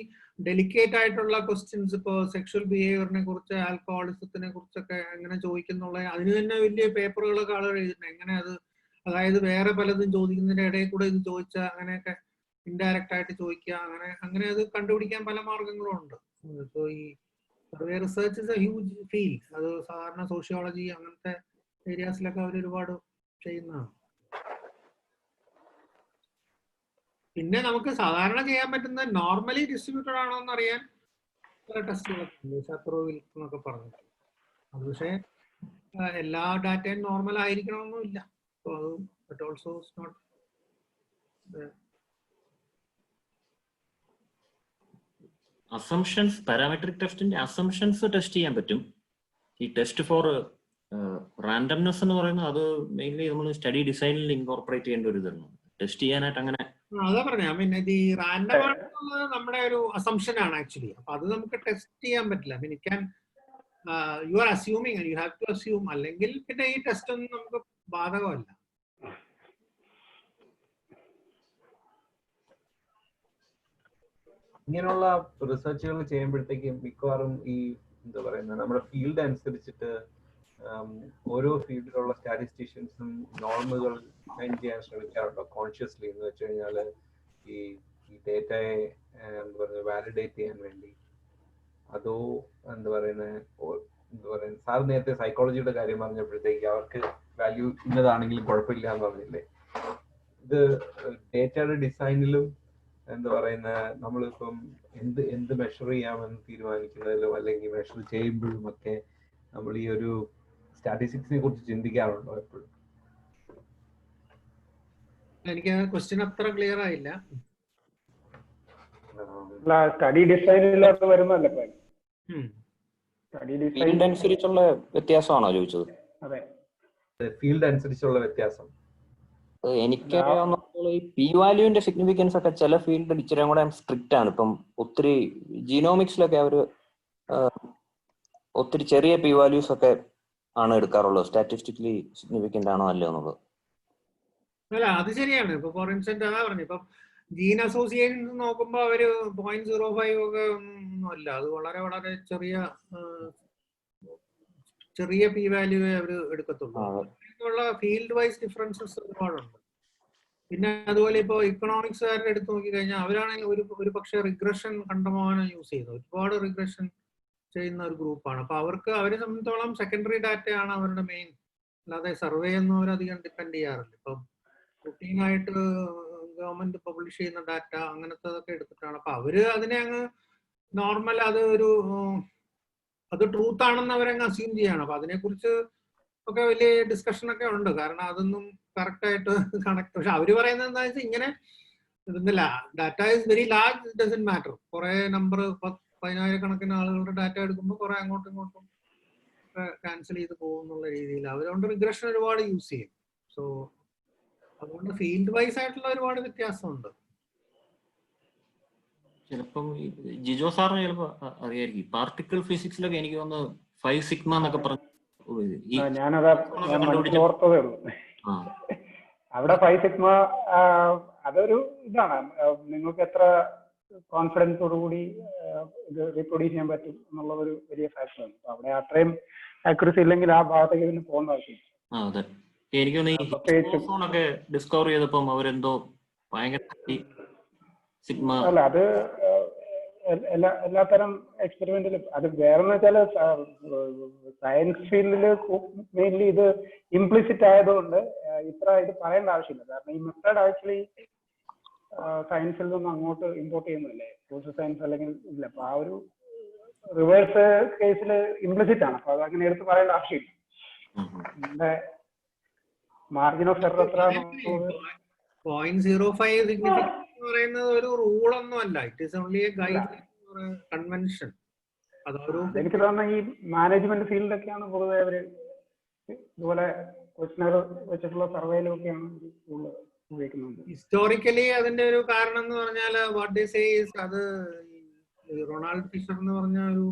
ഡെലിക്കേറ്റ് ആയിട്ടുള്ള ക്വസ്റ്റ്യൻസ്, ഇപ്പൊ സെക്ഷൽ ബിഹേവിയറിനെ കുറിച്ച്, ആൽക്കഹോളിസത്തിനെ കുറിച്ചൊക്കെ എങ്ങനെ ചോദിക്കുന്നുള്ള അതിന് തന്നെ വലിയ പേപ്പറുകളൊക്കെ ആളുകൾ എഴുതുന്നത്. എങ്ങനെ അത്, അതായത് വേറെ പലതും ചോദിക്കുന്നതിന്റെ ഇടയിൽ കൂടെ ഇത് ചോദിച്ചാൽ അങ്ങനെയൊക്കെ ഇൻഡയറക്റ്റ് ആയിട്ട് ചോദിക്കുക, അങ്ങനെ അത് കണ്ടുപിടിക്കാൻ പല മാർഗങ്ങളും ഉണ്ട്. സോ ഈ survey research is A huge field. അത് സാധാരണ സോഷ്യോളജി അങ്ങനത്തെ ഏരിയാസിലൊക്കെ അവർ ഒരുപാട് ചെയ്യുന്നതാണ്. പിന്നെ നമുക്ക് സാധാരണ ചെയ്യാൻ പറ്റുന്ന നോർമലി ഡിസ്ട്രിബ്യൂട്ടഡ് ആണോ എന്ന് അറിയാൻ പല ടെസ്റ്റുകളൊക്കെ ശത്രുവിൽ എന്നൊക്കെ പറഞ്ഞിട്ട്. അത് പക്ഷേ എല്ലാ ഡാറ്റയും നോർമൽ ആയിരിക്കണമെന്നില്ല. സോ അത് but also not. Assumptions, parametric ടെസ്റ്റിന്റെ അസംഷൻസ് ടെസ്റ്റ് ചെയ്യാൻ പറ്റും. ഈ ടെസ്റ്റ് ഫോർ റാൻഡംനെസ് എന്ന് പറയുന്നത് അത് മെയിൻലി നമ്മൾ സ്റ്റഡി ഡിസൈനിൽ ഇൻകോർപ്പറേറ്റ് ചെയ്യേണ്ട ഒരു ഇതാണ്. ടെസ്റ്റ് ചെയ്യാനായിട്ട് അങ്ങനെ അതാ പറഞ്ഞ പിന്നെ ഈ റാൻഡം ആണെന്നുള്ളത് നമ്മുടെ ഒരു അസംഷൻ ആണ് ആക്ച്വലി. അപ്പൊ അത് നമുക്ക് ടെസ്റ്റ് ചെയ്യാൻ പറ്റില്ല. You are assuming, you have to assume. അല്ലെങ്കിൽ പിന്നെ ഈ ടെസ്റ്റ് ഒന്നും നമുക്ക് ബാധകമല്ല. ഇങ്ങനെയുള്ള റിസർച്ചുകൾ ചെയ്യുമ്പോഴത്തേക്കും മിക്കവാറും ഈ എന്താ പറയുന്നത് നമ്മുടെ ഫീൽഡ് അനുസരിച്ചിട്ട് ഓരോ ഫീൽഡിലുള്ള സ്റ്റാറ്റിസ്റ്റീഷ്യൻസും നോർമുകൾ ഡിഫൈൻ ചെയ്യാൻ ശ്രമിക്കാറുണ്ടോ കോൺഷ്യസ്ലി? എന്ന് വെച്ച് കഴിഞ്ഞാൽ ഈ ഡേറ്റയെ എന്താ പറയുക വാലിഡേറ്റ് ചെയ്യാൻ വേണ്ടി, അതോ എന്താ പറയുന്നത് സാർ നേരത്തെ സൈക്കോളജിയുടെ കാര്യം പറഞ്ഞപ്പോഴത്തേക്ക് അവർക്ക് വാല്യൂ ഇന്നതാണെങ്കിലും കുഴപ്പമില്ല എന്ന് പറഞ്ഞില്ലേ? ഇത് ഡേറ്റയുടെ ഡിസൈനിലും എന്താ പറയുന്ന നമ്മളിപ്പം എന്ത് മെഷർ ചെയ്യാമെന്ന് തീരുമാനിക്കുന്നതിലും അല്ലെങ്കിൽ മെഷർ ചെയ്യുമ്പോഴും ഒക്കെ നമ്മൾ ഈ ഒരു സ്റ്റാറ്റിസ്റ്റിക്സിനെ കുറിച്ച് ചിന്തിക്കാറുണ്ടോ എപ്പോഴും? എനിക്ക് ക്വസ്റ്റ്യൻ അത്ര ക്ലിയർ ആയില്ല. സ്റ്റഡി ഡിസൈനിലോട്ട് വരുന്നല്ലേ സ്റ്റഡി ഡിസൈൻ ഫീൽഡ് അനുസരിച്ചുള്ള വ്യത്യാസമാണോ ചോദിച്ചത്? അതെ, ഫീൽഡ് അനുസരിച്ചുള്ള വ്യത്യാസം. എനിക്കറിയാവുന്ന ഈ പി വാല്യൂവിന്റെ സിഗ്നിഫിക്കൻസ് ഒക്കെ ചില ഫീൽഡ് ഇച്ചിരി കൂടെ സ്ട്രിക്റ്റ് ആണ്. ഇപ്പം ഒത്തിരി ജീനോമിക്സിലൊക്കെ അവര് ഒത്തിരി ചെറിയ പി വാല്യൂസ് ഒക്കെ ആണ് എടുക്കാറുള്ളത്. സ്റ്റാറ്റിസ്റ്റിക്കലി സിഗ്നിഫിക്കന്റ് ആണോ അല്ലയോ എന്നുള്ളത്. അല്ല അത് ശരിയാണ്. ഇപ്പൊ ഫോർ ഇൻസ്റ്റൻസ് അതാ പറഞ്ഞു, ഇപ്പം ജീൻ അസോസിയേഷൻ നോക്കുമ്പോൾ അവര് 0.05 ഒക്കെ ഒന്നും അല്ല. അത് വളരെ വളരെ ചെറിയ പി വാല്യൂവേ അവർ എടുക്കത്തുള്ളൂ. ഉള്ള ഫീൽഡ് വൈസ് ഡിഫറൻസസ് ഒരുപാടുണ്ട്. പിന്നെ അതുപോലെ ഇപ്പോൾ ഇക്കണോമിക്സുകാരുടെ എടുത്ത് നോക്കിക്കഴിഞ്ഞാൽ അവരാണെങ്കിൽ ഒരു പക്ഷേ റിഗ്രഷൻ കണ്ടമാനം യൂസ് ചെയ്യുന്നത്, ഒരുപാട് റിഗ്രഷൻ ചെയ്യുന്ന ഒരു ഗ്രൂപ്പാണ്. അപ്പൊ അവരെ സംബന്ധിച്ചോളം സെക്കൻഡറി ഡാറ്റയാണ് അവരുടെ മെയിൻ, അല്ലാതെ സർവേ ഒന്നും അവരധികം ഡിപ്പെൻഡ് ചെയ്യാറില്ല. ഇപ്പം റുട്ടീനായിട്ട് ഗവൺമെന്റ് പബ്ലിഷ് ചെയ്യുന്ന ഡാറ്റ അങ്ങനത്തതൊക്കെ എടുത്തിട്ടാണ്. അപ്പൊ അവര് അതിനെ അങ്ങ് നോർമൽ അത് ട്രൂത്ത് ആണെന്ന് അവരങ്ങ് അസ്യൂം ചെയ്യാണ്. അപ്പൊ അതിനെക്കുറിച്ച് ഒക്കെ വലിയ ഡിസ്കഷൻ ഒക്കെ ഉണ്ട്. കാരണം അതൊന്നും കറക്റ്റ് ആയിട്ട് കണക്ട്. പക്ഷെ അവര് പറയുന്നത് എന്താ വെച്ചാൽ ഇങ്ങനെ data is very large, it doesn't matter. കുറെ നമ്പർ 10,000 ആളുകളുടെ ഡാറ്റ എടുക്കുമ്പോൾ കുറെ അങ്ങോട്ടും ഇങ്ങോട്ടും ക്യാൻസൽ ചെയ്ത് പോകുന്നുള്ള രീതിയിൽ അവരുകൊണ്ട് റിഗ്രഷൻ ഒരുപാട് യൂസ് ചെയ്യും. സോ അതുകൊണ്ട് ഫീൽഡ് വൈസ് ആയിട്ടുള്ള ഒരുപാട് വ്യത്യാസമുണ്ട്. ചിലപ്പം ജിജോ സാറിന് ചിലപ്പോ അറിയായിരിക്കും. പാർട്ടിക്കിൾ ഫിസിക്സിലൊക്കെ എനിക്ക് തോന്നുന്നു 5 സിഗ്മ എന്നൊക്കെ പറഞ്ഞു. ഞാനതാ ഓർത്തതേ ഉള്ളൂ. അവിടെ 5 സിഗ്മ അതൊരു ഇതാണ്, നിങ്ങൾക്ക് എത്ര കോൺഫിഡൻസോടുകൂടി ഇത് റീപ്രൊഡ്യൂസ് ചെയ്യാൻ പറ്റും എന്നുള്ളത് ഒരു വലിയ ഫാക്ടറാണ്. അവിടെ അത്രയും ആക്യുറസി ഇല്ലെങ്കിൽ ആ ഭാഗത്തേക്ക് ഇതിന് പോകേണ്ട ആവശ്യമില്ല. എനിക്ക് തോന്നുന്നു ഡിസ്കവർ ചെയ്തപ്പം അവരെന്തോ ഭയങ്കര സിഗ്മ അല്ല, അത് എല്ലാത്തരം എക്സ്പെരിമെന്റിലും അത് വേറെന്ന് വെച്ചാല് സയൻസ് ഫീൽഡില് മെയിൻലി ഇത് ഇംപ്ലിസിറ്റ് ആയതുകൊണ്ട് ഇത്ര ഇത് പറയേണ്ട ആവശ്യമില്ല. കാരണം ഈ മെത്തേഡ് ആക്ച്വലി സയൻസിൽ നിന്ന് അങ്ങോട്ട് ഇമ്പോർട്ട് ചെയ്യുന്നില്ലേ, സോഷ്യൽ സയൻസ് അല്ലെങ്കിൽ ഇല്ല. അപ്പൊ ആ ഒരു റിവേഴ്സ് കേസിൽ ഇംപ്ലിസിറ്റ് ആണ്. അപ്പൊ അത് അങ്ങനെ എടുത്ത് പറയേണ്ട ആവശ്യമില്ല. ഇതിന്റെ മാർജിൻ ഓഫ് എറർ എത്ര 0.05 സിഗ്നിഫിക്കൻസ് പറയുന്നത് ഒരു റൂളൊന്നും അല്ല. It is only A guide convention. അതൊരു എനിക്ക് തോന്നുന്നു ഈ മാനേജ്മെന്റ് ഫീൽഡൊക്കെയാണ് പൊതുവെ അവര് ഇതുപോലെ ക്വസ്റ്റനർ വെച്ചിട്ടുള്ള സർവേയിലും ഒക്കെയാണ് ഉപയോഗിക്കുന്നത്. ഹിസ്റ്റോറിക്കലി അതിന്റെ ഒരു കാരണം എന്ന് പറഞ്ഞാൽ വാട്ട് ദേ സേ ഈസ് അത് റൊണാൾഡ് ഫിഷർ എന്ന് പറഞ്ഞ ഒരു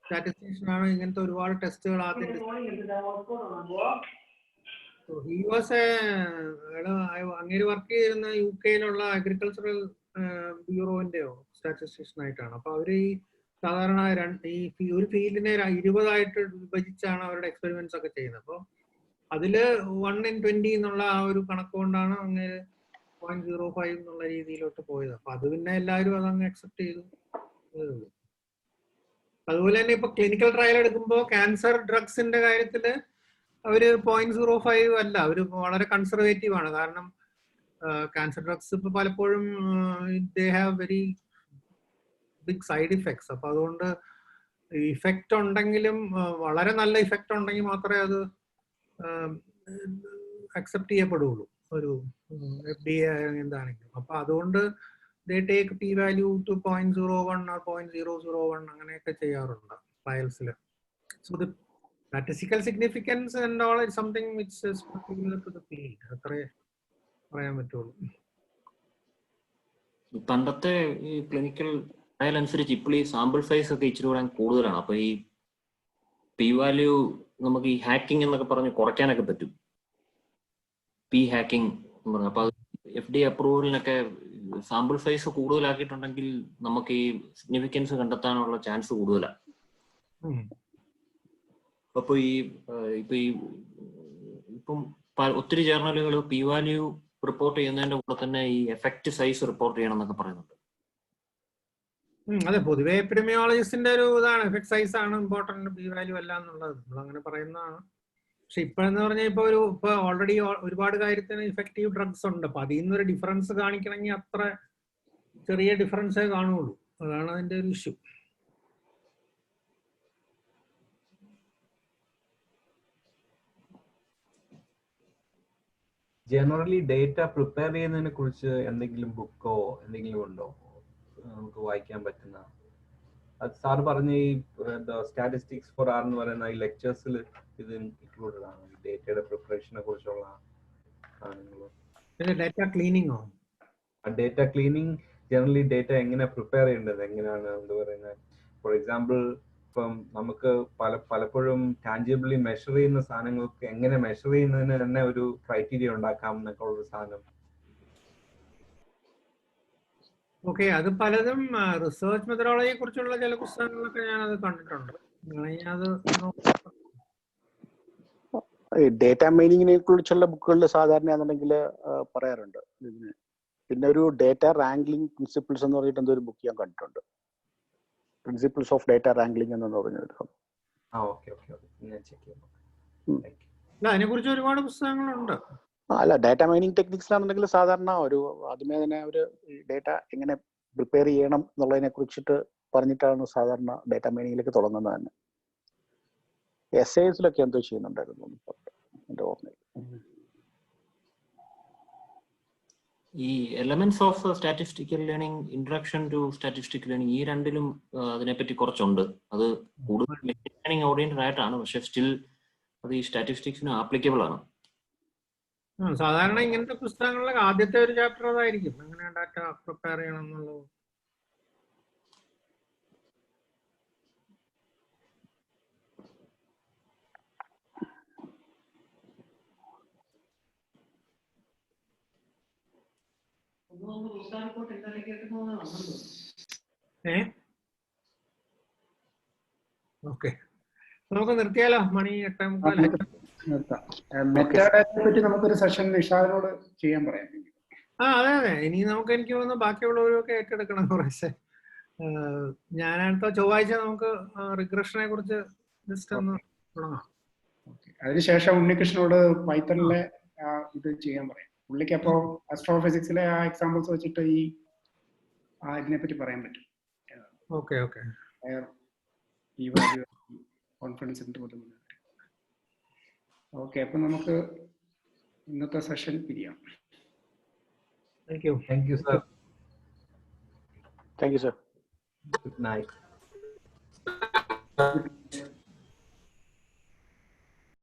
സ്റ്റാറ്റിസ്റ്റിഷ്യൻ ആണ് ഇങ്ങനത്തെ ഒരുപാട് ടെസ്റ്റുകൾ ആദ്യം ഹി വാസ് അങ്ങേര് വർക്ക് ചെയ്തിരുന്ന UK-യിലുള്ള അഗ്രികൾച്ചറൽ ബ്യൂറോന്റെയോ സ്റ്റാറ്റിസ്റ്റിഷ്യൻ ആയിട്ടാണ്. അപ്പൊ അവര് ഈ സാധാരണ ഈ ഒരു ഫീൽഡിനെ 20 വിഭജിച്ചാണ് അവരുടെ എക്സ്പെരിമെന്റ്സ് ഒക്കെ ചെയ്യുന്നത്. അപ്പോൾ അതില് 1 in 20 എന്നുള്ള ആ ഒരു കണക്ക് കൊണ്ടാണ് അങ്ങേര് 0.05 എന്നുള്ള രീതിയിലോട്ട് പോയത്. അപ്പൊ അത് പിന്നെ എല്ലാവരും അതങ്ങ് അക്സെപ്റ്റ് ചെയ്തു. അതുപോലെ തന്നെ ഇപ്പൊ ക്ലിനിക്കൽ ട്രയൽ എടുക്കുമ്പോൾ ക്യാൻസർ ഡ്രഗ്സിന്റെ കാര്യത്തില് അവര് 0.05 അല്ല, അവര് വളരെ കൺസർവേറ്റീവ് ആണ്. കാരണം ക്യാൻസർ ഡ്രഗ്സ് ഇപ്പൊ പലപ്പോഴും they have very big side effects. അപ്പൊ അതുകൊണ്ട് ഇഫക്റ്റ് ഉണ്ടെങ്കിലും വളരെ നല്ല ഇഫക്റ്റ് ഉണ്ടെങ്കിൽ മാത്രമേ അത് അക്സെപ്റ്റ് ചെയ്യപ്പെടുള്ളൂ ഒരു FDA എന്താണെങ്കിലും. അപ്പൊ അതുകൊണ്ട് they take p value to 0.01 or 0.001 അങ്ങനെയൊക്കെ ചെയ്യാറുണ്ട് ട്രയൽസിൽ. So the statistical significance and all is something which is particular to the field. അത്രേ പറയാൻ പറ്റുള്ളൂ. പണ്ടത്തെ ഈ ക്ലിനിക്കൽ ട്രയൽ അനുസരിച്ച് ഇപ്പോൾ ഈ സാമ്പിൾ സൈസ് ഒക്കെ ഇച്ചിരി കൂടെ കൂടുതലാണ്. അപ്പൊ ഈ പി വാല്യൂ നമുക്ക് ഈ ഹാക്കിംഗ് എന്നൊക്കെ പറഞ്ഞ് കുറയ്ക്കാനൊക്കെ പറ്റും. പി ഹാക്കിംഗ് എന്ന് പറഞ്ഞു. അപ്പൊ അത് FDA അപ്രൂവലിനൊക്കെ സാമ്പിൾ സൈസ് കൂടുതലാക്കിയിട്ടുണ്ടെങ്കിൽ നമുക്ക് ഈ സിഗ്നിഫിക്കൻസ് കണ്ടെത്താനുള്ള ചാൻസ് കൂടുതലാണ്. അപ്പൊ ഇപ്പം ഒത്തിരി ജേർണലുകൾ പി വാല്യൂ റിപ്പോർട്ട് ചെയ്യുന്നതിന്റെ കൂടെ തന്നെ ഈ എഫക്റ്റ് സൈസ് റിപ്പോർട്ട് ചെയ്യണം എന്നൊക്കെ പറയുന്നുണ്ട്. അതെ, പൊതുവെ എപ്പിഡമിയോളജിസ്റ്റിന്റെ ഒരു ഇതാണ് എഫക്ട് സൈസ് ആണ് ഇമ്പോർട്ടന്റ്, പി വാല്യൂ അല്ല എന്നുള്ളത് നമ്മൾ അങ്ങനെ പറയുന്നതാണ്. പക്ഷെ ഇപ്പോഴെന്ന് പറഞ്ഞാൽ ഇപ്പൊ ഓൾറെഡി ഒരുപാട് കാര്യത്തിന് ഇഫക്റ്റീവ് ഡ്രഗ്സ് ഉണ്ട്. അപ്പൊ അതിൽ നിന്നൊരു ഡിഫറൻസ് കാണിക്കണമെങ്കിൽ അത്ര ചെറിയ ഡിഫറൻസേ കാണുള്ളൂ. അതാണ് അതിന്റെ ഒരു ഇഷ്യൂ. ജനറലി ഡേറ്റ പ്രിപ്പയർ ചെയ്യുന്നതിനെ കുറിച്ച് എന്തെങ്കിലും ബുക്കോ എന്തെങ്കിലും ഉണ്ടോ നമുക്ക് വായിക്കാൻ പറ്റുന്ന? അത് സാർ പറഞ്ഞ ഈ സ്റ്റാറ്റിസ്റ്റിക്സ് ഫോർ ആർ എന്ന് പറയുന്ന ഈ ലെക്ചേഴ്സിൽ ഇത് ഇൻക്ലൂഡഡ് ആണ്, ഡേറ്റയുടെ പ്രിപ്പറേഷനെ കുറിച്ചുള്ള കാര്യങ്ങൾ. ഡേറ്റ ക്ലീനിങ്ങോ? ഡേറ്റ ക്ലീനിങ്, ജനറലി ഡേറ്റ എങ്ങനെ പ്രിപ്പയർ ചെയ്യേണ്ടത്, എങ്ങനെയാണ് എന്താ പറയുന്നത്. ഫോർ എക്സാമ്പിൾ ഇപ്പം നമുക്ക് പലപ്പോഴും ടാഞ്ചിബിളി മെഷർ ചെയ്യുന്ന സാധനങ്ങൾക്ക് എങ്ങനെ മെഷർ ചെയ്യുന്നതിന് തന്നെ ഒരു ക്രൈറ്റീരിയ ഉണ്ടാക്കാം എന്നൊക്കെ ഉള്ളൊരു സാധനം. ഓക്കെ, അത് പലതും റിസർച്ച് മെത്തഡോളജിയെ കുറിച്ചുള്ള ചില പുസ്തകങ്ങളൊക്കെ ഞാനത് കണ്ടിട്ടുണ്ട്. ഡേറ്റ മൈനിങ്ങിനെ കുറിച്ചുള്ള ബുക്കുകളിൽ സാധാരണയാണെന്നുണ്ടെങ്കിൽ പറയാറുണ്ട് ഇതിന്. പിന്നെ ഒരു ഡേറ്റ റാങ്ക്ലിംഗ് പ്രിൻസിപ്പിൾസ് എന്ന് പറഞ്ഞിട്ട് എന്തോ ഒരു ബുക്ക് ഞാൻ കണ്ടിട്ടുണ്ട്, പ്രിൻസിപ്പിൾസ് ഓഫ് ഡേറ്റ റാങ്ക്ലിംഗ് എന്ന് പറഞ്ഞൊരു. അതിനെ കുറിച്ച് ഒരുപാട് പുസ്തകങ്ങളുണ്ട്. അല്ല, ഡാറ്റ മൈനിങ് ടെക്നിക്സിലാണെന്നുണ്ടെങ്കിൽ സാധാരണ ഒരു ആദ്യമേ തന്നെ ഒരു ഡേറ്റ എങ്ങനെ പ്രിപ്പയർ ചെയ്യണം എന്നുള്ളതിനെ കുറിച്ചിട്ട് പറഞ്ഞിട്ടാണ് സാധാരണ ഡാറ്റ മൈനിങ്ങിലേക്ക് തുടങ്ങുന്നത് തന്നെ. SASലൊക്കെ എന്തോ ചെയ്യുന്നുണ്ടായിരുന്നു എന്റെ ഓർമ്മയിൽ. ഈ elements of statistical learning, introduction to statistical learning, ഈ രണ്ടിലും അതിനെപ്പറ്റി കുറച്ചുണ്ട്. അത് കൂടുതൽ മെഷീൻ ലേണിംഗ് ഓറിയന്റഡ് ആയിട്ടാണ്, പക്ഷെ സ്റ്റിൽ അത് ഈ സ്റ്റാറ്റിസ്റ്റിക്സിന് ആപ്ലിക്കബിൾ ആണ്. സാധാരണ ഇങ്ങനത്തെ പുസ്തകങ്ങളിലൊക്കെ ആദ്യത്തെ ഒരു ചാപ്റ്റർ അതായിരിക്കും, എങ്ങനെ ഡാറ്റ പ്രിപ്പയർ ചെയ്യണം എന്നുള്ളത്. ഓക്കെ, നമുക്ക് നിർത്തിയാലോ? മണി 8:45. മെറ്റാഡാറ്റയെ പറ്റി നമുക്കൊരു സെഷൻ നിഷാദിനോട് ചെയ്യാൻ പറയാം. അതെ, ഇനി എനിക്ക് തോന്നുന്നു ബാക്കിയുള്ളവരൊക്കെ ഏറ്റെടുക്കണം കുറേശ്ശെ. ഞാൻ അടുത്ത ചൊവ്വാഴ്ച നമുക്ക് റിഗ്രഷനെ കുറിച്ച് ജസ്റ്റ് ഒന്ന് തുടങ്ങാം. അതിനുശേഷം ഉണ്ണികൃഷ്ണനോട് പൈത്തണിലെ ഇത് ചെയ്യാൻ പറയാം. പുള്ളിക്ക് അപ്പോൾ ആസ്ട്രോഫിസിക്സിലെ ആ എക്സാമ്പിൾസ് വെച്ചിട്ട് ഇതിനെപ്പറ്റി പറയാൻ പറ്റും. Okay okay, confidence interval. Okay, അപ്പൊ നമുക്ക് ഇന്നത്തെ സെഷൻ പിരിയാം. Thank you sir. Thank you sir. Good night.